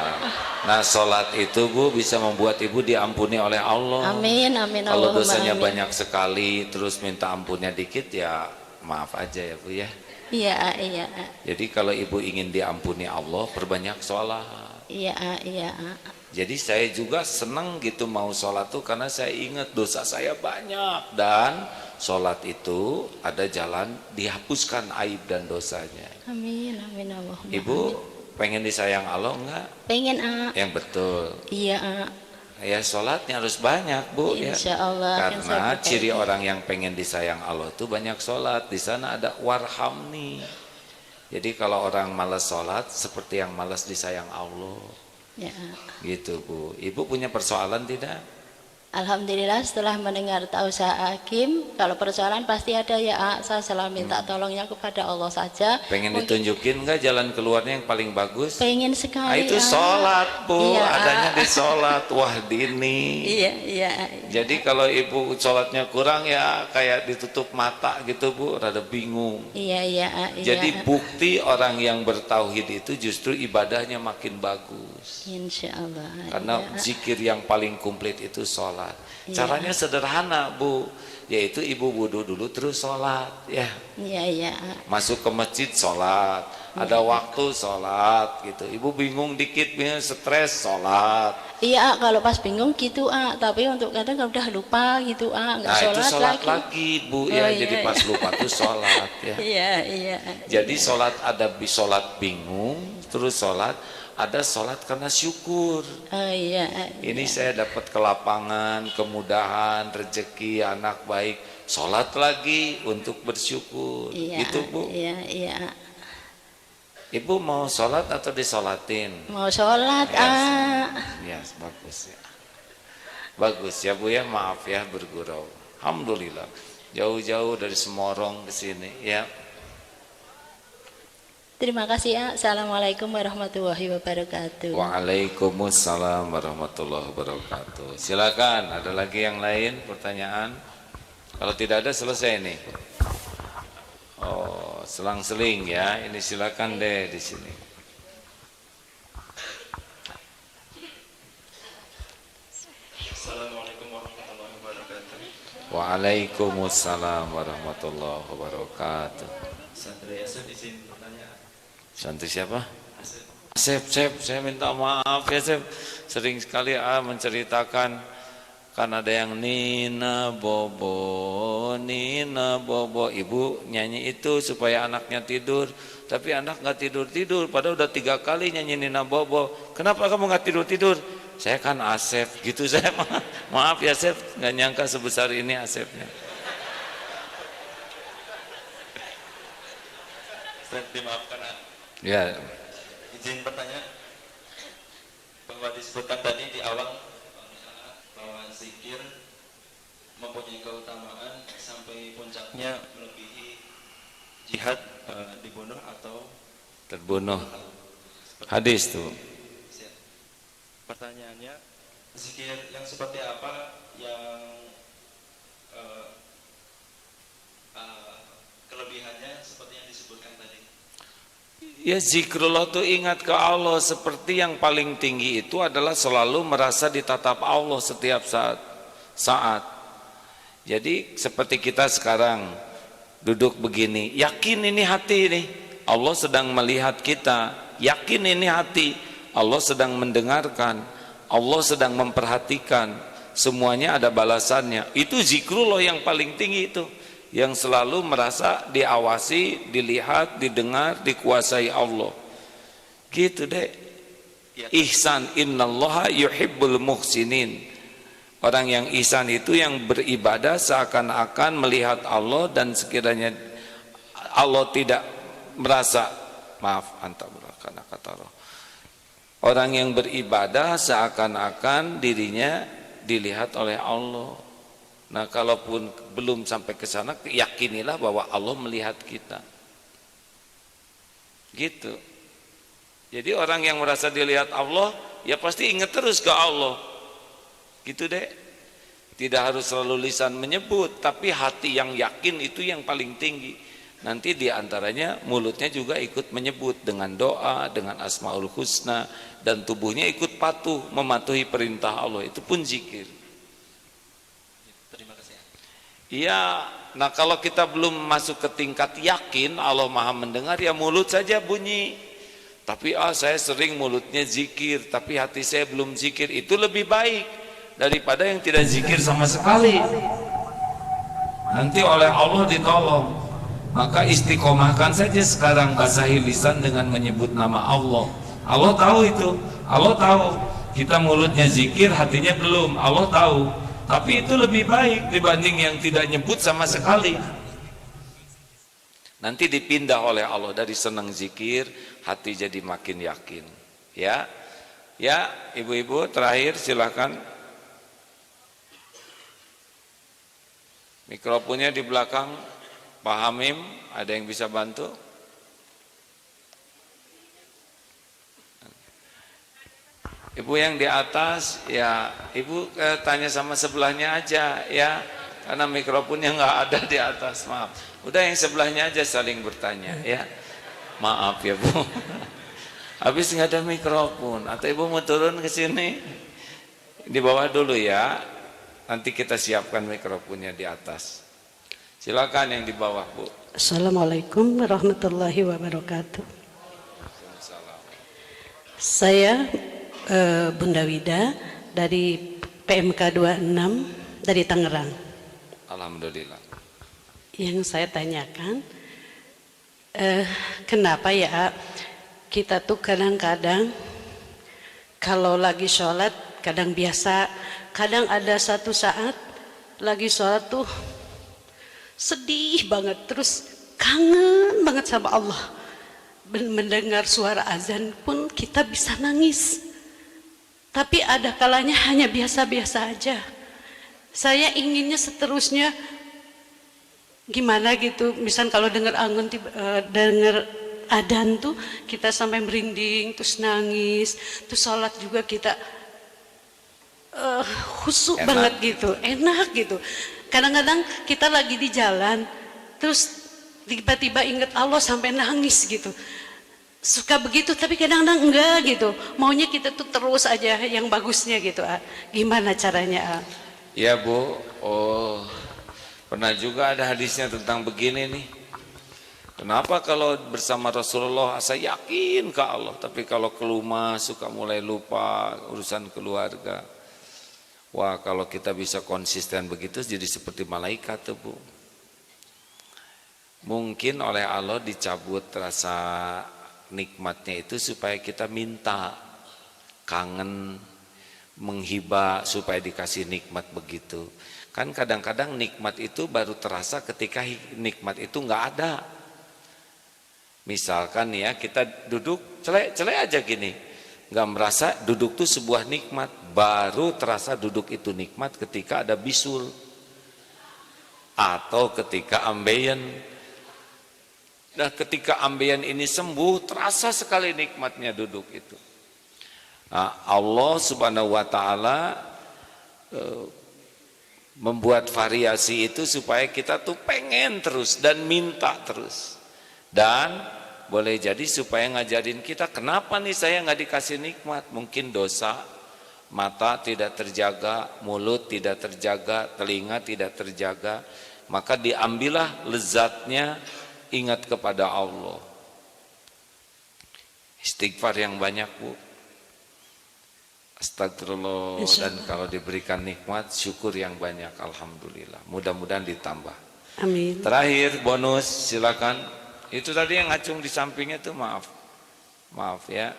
Speaker 1: Nah, sholat itu Bu bisa membuat ibu diampuni oleh Allah.
Speaker 6: Amin amin.
Speaker 1: Kalau
Speaker 6: Allahumma
Speaker 1: dosanya
Speaker 6: amin.
Speaker 1: banyak sekali terus minta ampunnya dikit, ya maaf aja ya Bu ya.
Speaker 6: Iya iya
Speaker 1: Jadi kalau ibu ingin diampuni Allah, perbanyak sholat.
Speaker 6: iya iya.
Speaker 1: Jadi saya juga senang gitu mau sholat tuh karena saya ingat dosa saya banyak, dan sholat itu ada jalan dihapuskan aib dan dosanya.
Speaker 6: Amin amin Allahumma.
Speaker 1: Ibu pengen disayang Allah enggak?
Speaker 6: Pengen
Speaker 1: Yang betul.
Speaker 6: Iya
Speaker 1: Ya sholatnya harus banyak Bu ya.
Speaker 6: Insya Allah.
Speaker 1: Karena ciri orang yang pengen disayang Allah tuh banyak sholat. Di sana ada warhamni. Jadi kalau orang malas sholat seperti yang malas disayang Allah.
Speaker 6: Ya.
Speaker 1: Gitu Bu. Ibu punya persoalan tidak?
Speaker 6: Alhamdulillah setelah mendengar tausiah Hakim, kalau persoalan pasti ada ya. Saya selalu minta tolongnya kepada Allah saja.
Speaker 1: Pengen
Speaker 6: Mungkin
Speaker 1: ditunjukin nggak jalan keluarnya yang paling bagus?
Speaker 6: pengen
Speaker 1: Nah,
Speaker 6: sekali.
Speaker 1: itu sholat Bu.
Speaker 6: Iya.
Speaker 1: Adanya di sholat. Wah dini.
Speaker 6: Iya iya.
Speaker 1: Jadi kalau ibu sholatnya kurang ya kayak ditutup mata gitu Bu, rada bingung.
Speaker 6: Iya iya iya.
Speaker 1: Jadi bukti orang yang bertauhid itu justru ibadahnya makin bagus.
Speaker 6: Insya Allah.
Speaker 1: Karena
Speaker 6: iya.
Speaker 1: zikir yang paling komplit itu sholat. Caranya sederhana Bu, yaitu ibu wudu dulu terus sholat ya.
Speaker 6: Iya iya.
Speaker 1: Masuk ke masjid sholat, ada waktu sholat gitu. Ibu bingung dikit, bingung stres sholat.
Speaker 6: Iya kalau pas bingung gitu tapi untuk kadang udah lupa gitu nggak
Speaker 1: Nah itu sholat
Speaker 6: lagi.
Speaker 1: lagi Bu ya.
Speaker 6: iya,
Speaker 1: Jadi pas lupa tuh sholat ya.
Speaker 6: Iya iya.
Speaker 1: Jadi sholat ada sholat bingung, terus sholat ada sholat karena syukur.
Speaker 6: Oh iya.
Speaker 1: Ini saya dapat kelapangan, kemudahan, rezeki, anak baik. Sholat lagi untuk bersyukur.
Speaker 6: Iya,
Speaker 1: Gitu Bu.
Speaker 6: Iya iya.
Speaker 1: Ibu mau sholat atau disolatin?
Speaker 6: Mau sholat
Speaker 1: Ya, bagus ya. Bagus ya Bu ya, maaf ya bergurau. Alhamdulillah. Jauh-jauh dari Semorong ke sini ya.
Speaker 6: Terima kasih ya. Assalamualaikum warahmatullahi wabarakatuh.
Speaker 1: Waalaikumsalam warahmatullahi wabarakatuh. Silakan, ada lagi yang lain pertanyaan? Kalau tidak ada selesai nih. Oh, selang-seling ya. Ini silakan deh di sini.
Speaker 7: Assalamualaikum warahmatullahi wabarakatuh.
Speaker 1: Waalaikumsalam warahmatullahi wabarakatuh.
Speaker 7: Santri Asep izin pertanyaan.
Speaker 1: Santri siapa?
Speaker 7: Asep.
Speaker 1: Asep, saya minta maaf ya Asep. Sering sekali menceritakan kan ada yang Nina Bobo, ibu nyanyi itu supaya anaknya tidur, tapi anak nggak tidur, padahal udah 3 kali nyanyi Nina Bobo. Kenapa kamu nggak tidur? Saya kan Asep, gitu saya maaf ya Asep, nggak nyangka sebesar ini Asepnya.
Speaker 7: Saya dimaafkan.
Speaker 1: Ya,
Speaker 7: Izin bertanya bahwa disebutkan tadi di awal bahwa zikir mempunyai keutamaan sampai puncaknya melebihi jihad, dibunuh atau
Speaker 1: terbunuh. Hadis tuh.
Speaker 7: Pertanyaannya, zikir yang seperti apa yang kelebihannya seperti yang disebutkan tadi?
Speaker 1: Ya zikrullah tuh ingat ke Allah. Seperti yang paling tinggi itu adalah selalu merasa ditatap Allah setiap saat. Jadi seperti kita sekarang duduk begini, yakin ini hati nih Allah sedang melihat kita, yakin ini hati Allah sedang mendengarkan, Allah sedang memperhatikan, semuanya ada balasannya. Itu zikrullah yang paling tinggi itu, yang selalu merasa diawasi, dilihat, didengar, dikuasai Allah. Gitu deh. Ihsan, innallaha yuhibbul muhsinin. Orang yang ihsan itu yang beribadah seakan-akan melihat Allah, dan sekiranya Allah tidak merasa, maaf antabrakana kataroh. Orang yang beribadah seakan-akan dirinya dilihat oleh Allah. Nah, kalaupun belum sampai ke sana, yakinilah bahwa Allah melihat kita. Gitu. Jadi orang yang merasa dilihat Allah, ya pasti ingat terus ke Allah. Gitu deh. Tidak harus selalu lisan menyebut, tapi hati yang yakin itu yang paling tinggi. nanti diantaranya mulutnya juga ikut menyebut dengan doa, dengan asmaul husna, dan tubuhnya ikut patuh mematuhi perintah Allah, itu pun zikir.
Speaker 7: Terima kasih.
Speaker 1: Iya, nah kalau kita belum masuk ke tingkat yakin Allah maha mendengar, ya mulut saja bunyi, tapi saya sering mulutnya zikir tapi hati saya belum zikir, itu lebih baik daripada yang tidak zikir sama sekali. Nanti oleh Allah ditolong. Maka istiqomahkan saja sekarang, basahi lisan dengan menyebut nama Allah. Allah tahu itu, Allah tahu kita mulutnya zikir, hatinya belum, Allah tahu. Tapi itu lebih baik dibanding yang tidak nyebut sama sekali. Nanti dipindah oleh Allah dari senang zikir, hati jadi makin yakin. Ya, ya, ibu-ibu terakhir silakan. Mikrofonnya di belakang, Pak Hamim, ada yang bisa bantu? Ibu yang di atas, ya ibu tanya sama sebelahnya aja ya, karena mikrofonnya nggak ada di atas, maaf. Udah yang sebelahnya aja saling bertanya ya, maaf ya Bu. Habis nggak ada mikrofon, atau ibu mau turun ke sini? Di bawah dulu ya, nanti kita siapkan mikrofonnya di atas. Silakan yang di bawah Bu.
Speaker 8: Assalamualaikum warahmatullahi wabarakatuh. Saya Bunda Wida dari PMK 26 dari Tangerang.
Speaker 1: Alhamdulillah.
Speaker 8: Yang saya tanyakan, kenapa ya kita tuh kadang-kadang kalau lagi sholat, kadang biasa, kadang ada satu saat lagi sholat tuh sedih banget, terus kangen banget sama Allah. Mendengar suara azan pun kita bisa nangis. Tapi ada kalanya hanya biasa-biasa aja. Saya inginnya seterusnya gimana gitu. Misal kalau dengar dengar adzan tuh kita sampai merinding, terus nangis, terus sholat juga kita khusyuk banget gitu, enak gitu. Kadang-kadang kita lagi di jalan, terus tiba-tiba ingat Allah sampai nangis gitu. Suka begitu, tapi kadang-kadang enggak gitu. Maunya kita tuh terus aja yang bagusnya gitu. Gimana caranya?
Speaker 1: Ya Bu, pernah juga ada hadisnya tentang begini nih. Kenapa kalau bersama Rasulullah saya yakin ke Allah, tapi kalau ke rumah suka mulai lupa urusan keluarga. Wah, kalau kita bisa konsisten begitu jadi seperti malaikat tuh Bu. Mungkin oleh Allah dicabut rasa nikmatnya itu supaya kita minta, kangen, menghibah supaya dikasih nikmat begitu. Kan kadang-kadang nikmat itu baru terasa ketika nikmat itu nggak ada. Misalkan ya kita duduk celek aja gini, nggak merasa duduk itu sebuah nikmat, baru terasa duduk itu nikmat ketika ada bisul atau ketika ambeien. Nah, ketika ambeien ini sembuh, terasa sekali nikmatnya duduk itu. Nah, Allah Subhanahu wa Ta'ala membuat variasi itu supaya kita tuh pengen terus dan minta terus. Dan boleh jadi supaya ngajarin kita, kenapa nih saya nggak dikasih nikmat? Mungkin dosa, mata tidak terjaga, mulut tidak terjaga, telinga tidak terjaga. Maka diambillah lezatnya, ingat kepada Allah. Istighfar yang banyak Bu. Astagfirullah. Dan kalau diberikan nikmat, syukur yang banyak. Alhamdulillah. Mudah-mudahan ditambah.
Speaker 8: Amin.
Speaker 1: Terakhir bonus, silakan. Itu tadi yang ngacung di sampingnya tuh, maaf ya.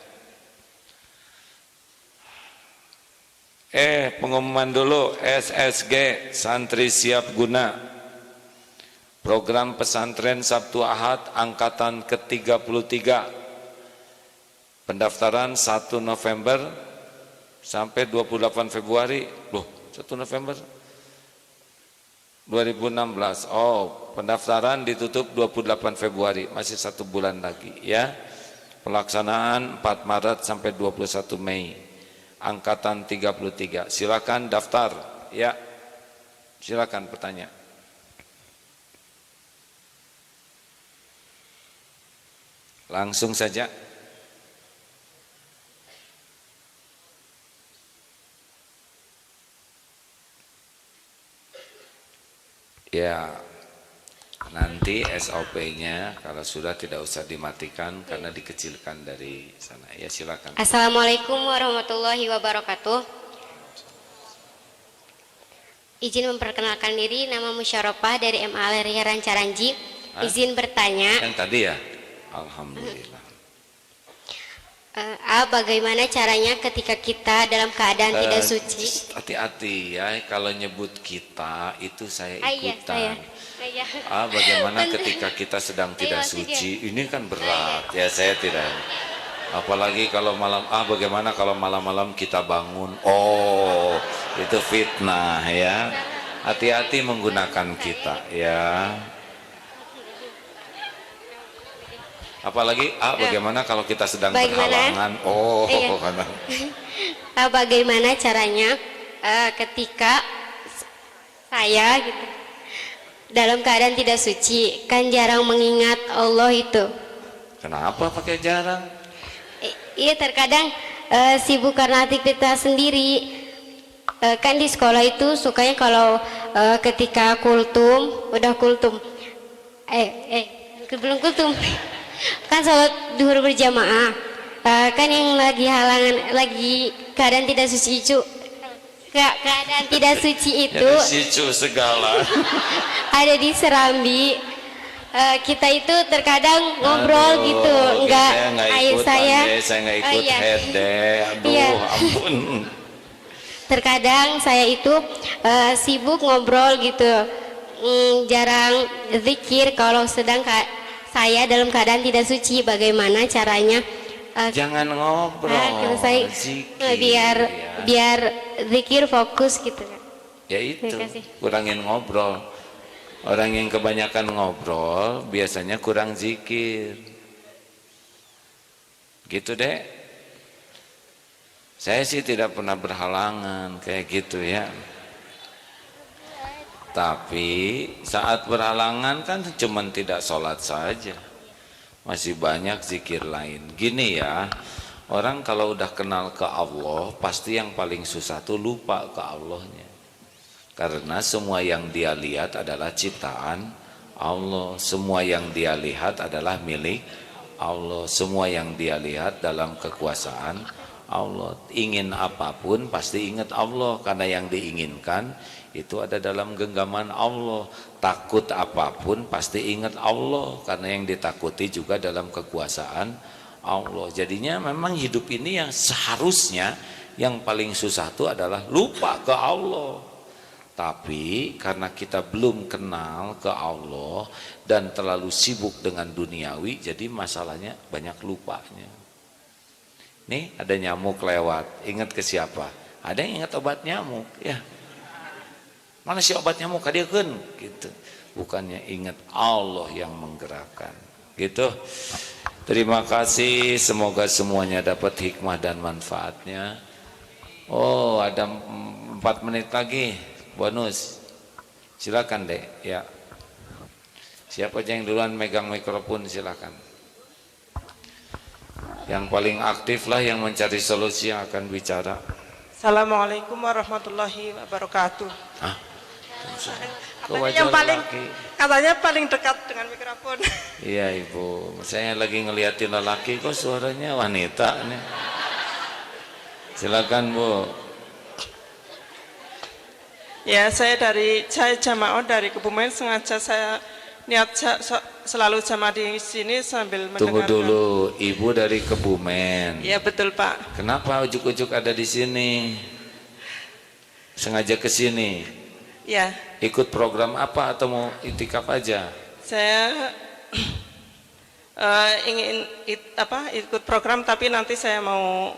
Speaker 1: Pengumuman dulu. SSG, santri siap guna. Program pesantren Sabtu Ahad angkatan ke-33. Pendaftaran 1 November sampai 28 Februari. Loh, 1 November 2016. Oh, pendaftaran ditutup 28 Februari, masih 1 bulan lagi ya. Pelaksanaan 4 Maret sampai 21 Mei. Angkatan 33. Silakan daftar ya. Silakan bertanya. Langsung saja. Ya, nanti SOP-nya kalau sudah tidak usah dimatikan karena dikecilkan dari sana. Ya, silakan.
Speaker 9: Assalamualaikum warahmatullahi wabarakatuh. Izin memperkenalkan diri, nama Musyaropah dari MA Aleria Rancaranji. Izin bertanya.
Speaker 1: Yang tadi ya? Alhamdulillah.
Speaker 9: Bagaimana caranya ketika kita dalam keadaan tidak suci?
Speaker 1: Hati-hati ya, kalau nyebut kita itu saya ikutan.
Speaker 9: Iya.
Speaker 1: Bagaimana ketika kita sedang tidak suci? Ini kan berat ya, saya tidak. Apalagi kalau malam, bagaimana kalau malam-malam kita bangun? Oh, itu fitnah ya. Hati-hati menggunakan kita ya. Apalagi bagaimana kalau kita sedang berhalangan? Oh, karena
Speaker 9: bagaimana caranya ketika saya gitu dalam keadaan tidak suci, kan jarang mengingat Allah itu.
Speaker 1: Kenapa pakai jarang?
Speaker 9: Iya, terkadang sibuk karena aktivitas sendiri. Kan di sekolah itu sukanya kalau ketika kultum, udah kultum, belum kultum. Kan sholat duhur berjamaah, kan yang lagi halangan, lagi keadaan tidak suci itu, keadaan tidak suci itu
Speaker 1: segala
Speaker 9: ada di Serambi. Kita itu terkadang ngobrol gitu, enggak ayah saya
Speaker 1: nggak ikut ampun.
Speaker 9: Terkadang saya itu sibuk ngobrol gitu, jarang zikir kalau sedang saya dalam keadaan tidak suci. Bagaimana caranya?
Speaker 1: Jangan ngobrol,
Speaker 9: zikir. biar zikir fokus gitu.
Speaker 1: Ya itu, kurangin ngobrol. Orang yang kebanyakan ngobrol biasanya kurang zikir. Gitu deh. Saya sih tidak pernah berhalangan kayak gitu ya. Tapi saat berhalangan kan cuman tidak sholat saja, masih banyak zikir lain. Gini ya, orang kalau udah kenal ke Allah pasti yang paling susah tuh lupa ke Allahnya. Karena semua yang dia lihat adalah ciptaan Allah, semua yang dia lihat adalah milik Allah, semua yang dia lihat dalam kekuasaan Allah. Ingin apapun pasti ingat Allah, karena yang diinginkan itu ada dalam genggaman Allah. Takut apapun pasti ingat Allah, karena yang ditakuti juga dalam kekuasaan Allah. Jadinya memang hidup ini yang seharusnya yang paling susah itu adalah lupa ke Allah. Tapi karena kita belum kenal ke Allah dan terlalu sibuk dengan duniawi, jadi masalahnya banyak lupanya. Nih ada nyamuk lewat, ingat ke siapa? Ada yang ingat obat nyamuk ya. Mana si obat nyamuk kadieukeun gitu. Bukannya ingat Allah yang menggerakkan. Gitu. Terima kasih, semoga semuanya dapat hikmah dan manfaatnya. Oh, ada 4 menit lagi. Bonus. Silakan deh ya. Siapa aja yang duluan megang mikrofon silakan. Yang paling aktif lah yang mencari solusi yang akan bicara.
Speaker 10: Assalamualaikum warahmatullahi wabarakatuh. Katanya paling dekat dengan mikrofon.
Speaker 1: Iya ibu, saya lagi ngeliatin lelaki kok suaranya wanita nih. Silakan bu.
Speaker 10: Ya, saya jamaah dari Kebumen, sengaja saya niat selalu jamaah di sini sambil mendengarkan.
Speaker 1: Tunggu dulu, ibu dari Kebumen.
Speaker 10: Iya betul Pak.
Speaker 1: Kenapa ujuk-ujuk ada di sini? Sengaja ke sini?
Speaker 10: Ya.
Speaker 1: Ikut program apa atau mau itikaf aja?
Speaker 10: Saya ingin ikut program, tapi nanti saya mau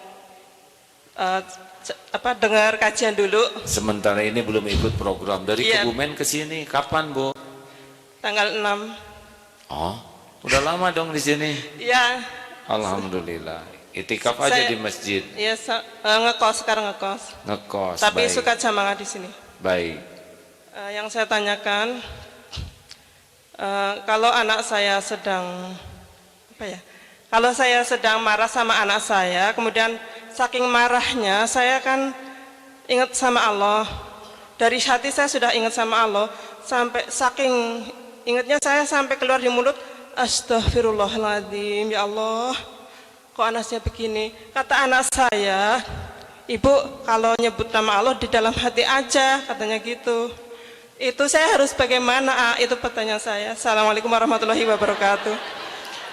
Speaker 10: dengar kajian dulu.
Speaker 1: Sementara ini belum ikut program. Dari Kebumen ke sini kapan, Bu?
Speaker 10: Tanggal 6.
Speaker 1: Oh, udah lama dong di sini.
Speaker 10: Iya.
Speaker 1: Alhamdulillah. Itikaf aja di masjid.
Speaker 10: Iya, sekarang ngekos.
Speaker 1: Ngekos.
Speaker 10: Tapi
Speaker 1: baik.
Speaker 10: suka jamaah di sini.
Speaker 1: Baik.
Speaker 10: Yang saya tanyakan, kalau anak saya sedang Kalau saya sedang marah sama anak saya, kemudian saking marahnya saya kan ingat sama Allah. Dari hati saya sudah ingat sama Allah, sampai saking ingatnya saya sampai keluar di mulut, astagfirullahaladzim, ya Allah, kok anaknya begini. Kata anak saya, ibu kalau nyebut nama Allah di dalam hati aja, katanya gitu. Itu saya harus bagaimana? Itu pertanyaan saya. Assalamualaikum warahmatullahi wabarakatuh.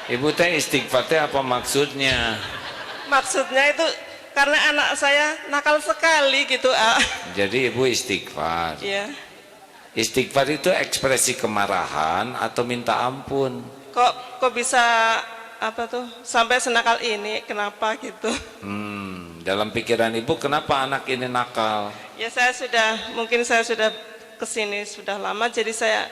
Speaker 1: Ibu teh istighfar teh apa maksudnya?
Speaker 10: Maksudnya itu karena anak saya nakal sekali gitu,
Speaker 1: Jadi ibu istighfar.
Speaker 10: Iya.
Speaker 1: Istighfar itu ekspresi kemarahan atau minta ampun.
Speaker 10: Kok bisa apa tuh sampai senakal ini? Kenapa gitu?
Speaker 1: Dalam pikiran ibu kenapa anak ini nakal?
Speaker 10: Ya mungkin saya sudah kesini sudah lama, jadi saya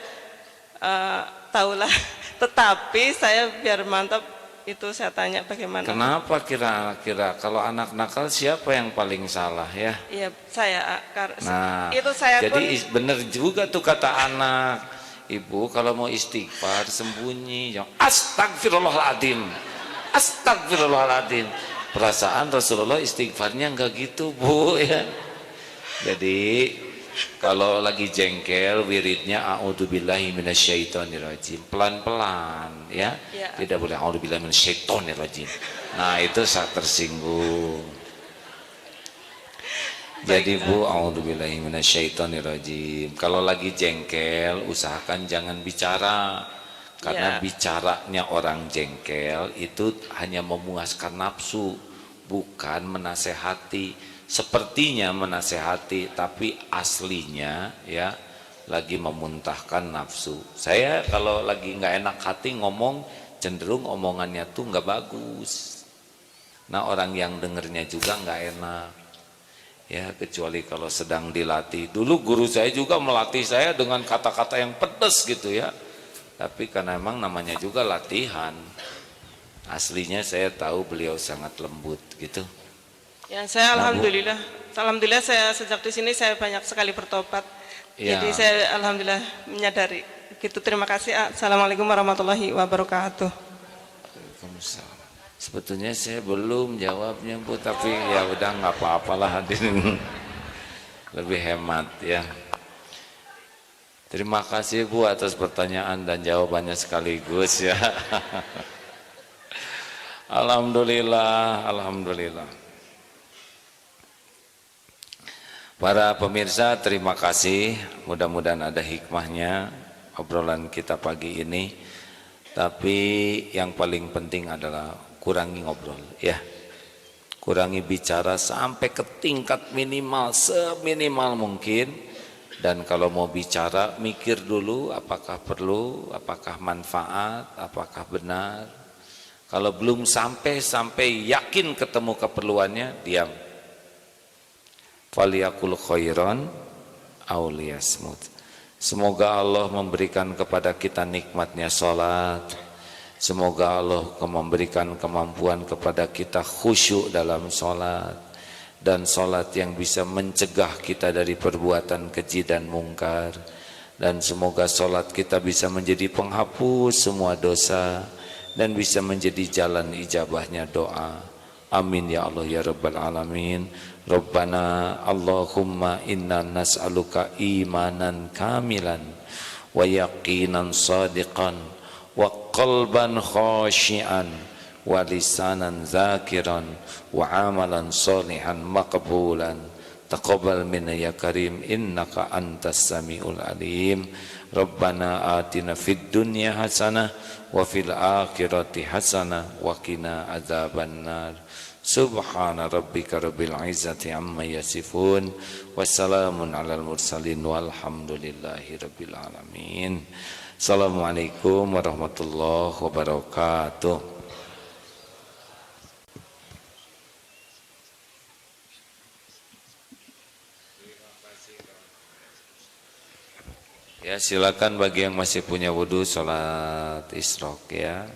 Speaker 10: tahulah. Tetapi saya biar mantap itu saya tanya bagaimana.
Speaker 1: Kenapa kira-kira kalau anak nakal siapa yang paling salah ya?
Speaker 10: Iya saya.
Speaker 1: Nah,
Speaker 10: itu saya
Speaker 1: jadi benar juga tuh kata anak. Ibu kalau mau istighfar sembunyi, astagfirullahaladzim, astagfirullahaladzim. Perasaan Rasulullah istighfarnya enggak gitu bu ya. Jadi kalau lagi jengkel wiridnya a'udzubillahi minasyaitonirrajim, pelan-pelan ya. Tidak boleh a'udzubillahi minasyaitonirrajim. Nah itu saat tersinggung. Jadi bu, a'udzubillahi minasyaitonirrajim. Kalau lagi jengkel usahakan jangan bicara, karena bicaranya orang jengkel itu hanya memuaskan nafsu, bukan menasehati. Sepertinya menasehati, tapi aslinya ya lagi memuntahkan nafsu. Saya kalau lagi nggak enak hati ngomong, cenderung omongannya tuh nggak bagus. Nah orang yang dengernya juga nggak enak. Ya kecuali kalau sedang dilatih. Dulu guru saya juga melatih saya dengan kata-kata yang pedas gitu ya. Tapi karena emang namanya juga latihan. Aslinya saya tahu beliau sangat lembut gitu.
Speaker 10: Ya saya alhamdulillah saya sejak di sini saya banyak sekali bertobat. Ya. Jadi saya alhamdulillah menyadari. Gitu, terima kasih. Assalamualaikum warahmatullahi wabarakatuh.
Speaker 1: Waalaikumsalam. Sebetulnya saya belum jawabnya bu, tapi ya udah nggak apa-apalah hadirin. Lebih hemat ya. Terima kasih bu atas pertanyaan dan jawabannya sekaligus ya. Alhamdulillah, alhamdulillah. Para pemirsa terima kasih, mudah-mudahan ada hikmahnya obrolan kita pagi ini. Tapi yang paling penting adalah kurangi ngobrol ya. Kurangi bicara sampai ke tingkat minimal, seminimal mungkin. Dan kalau mau bicara mikir dulu apakah perlu, apakah manfaat, apakah benar. Kalau belum sampai yakin ketemu keperluannya, diam. Faliyakul khairan aw liyasmut. Semoga Allah memberikan kepada kita nikmatnya salat. Semoga Allah memberikan kemampuan kepada kita khusyuk dalam salat, dan salat yang bisa mencegah kita dari perbuatan keji dan mungkar. Dan semoga salat kita bisa menjadi penghapus semua dosa dan bisa menjadi jalan ijabahnya doa. Amin ya Allah ya Rabbal Alamin. Rabbana Allahumma inna nas'aluka imanan kamilan wa yaqinan sadiqan wa qalban khashian wa lisanan zakiran wa amalan salihan maqbulan. Taqabbal minna ya karim innaka antas samiul alim. Rabbana atina fid dunya hasanah wa fil akhirati hasanah wa qina adzabannar. Subhana rabbika rabbil izzati amma yasifun. Wassalamun alal mursalin walhamdulillahi rabbil alamin. Assalamualaikum warahmatullahi wabarakatuh. Ya silakan bagi yang masih punya wudu sholat isyraq ya.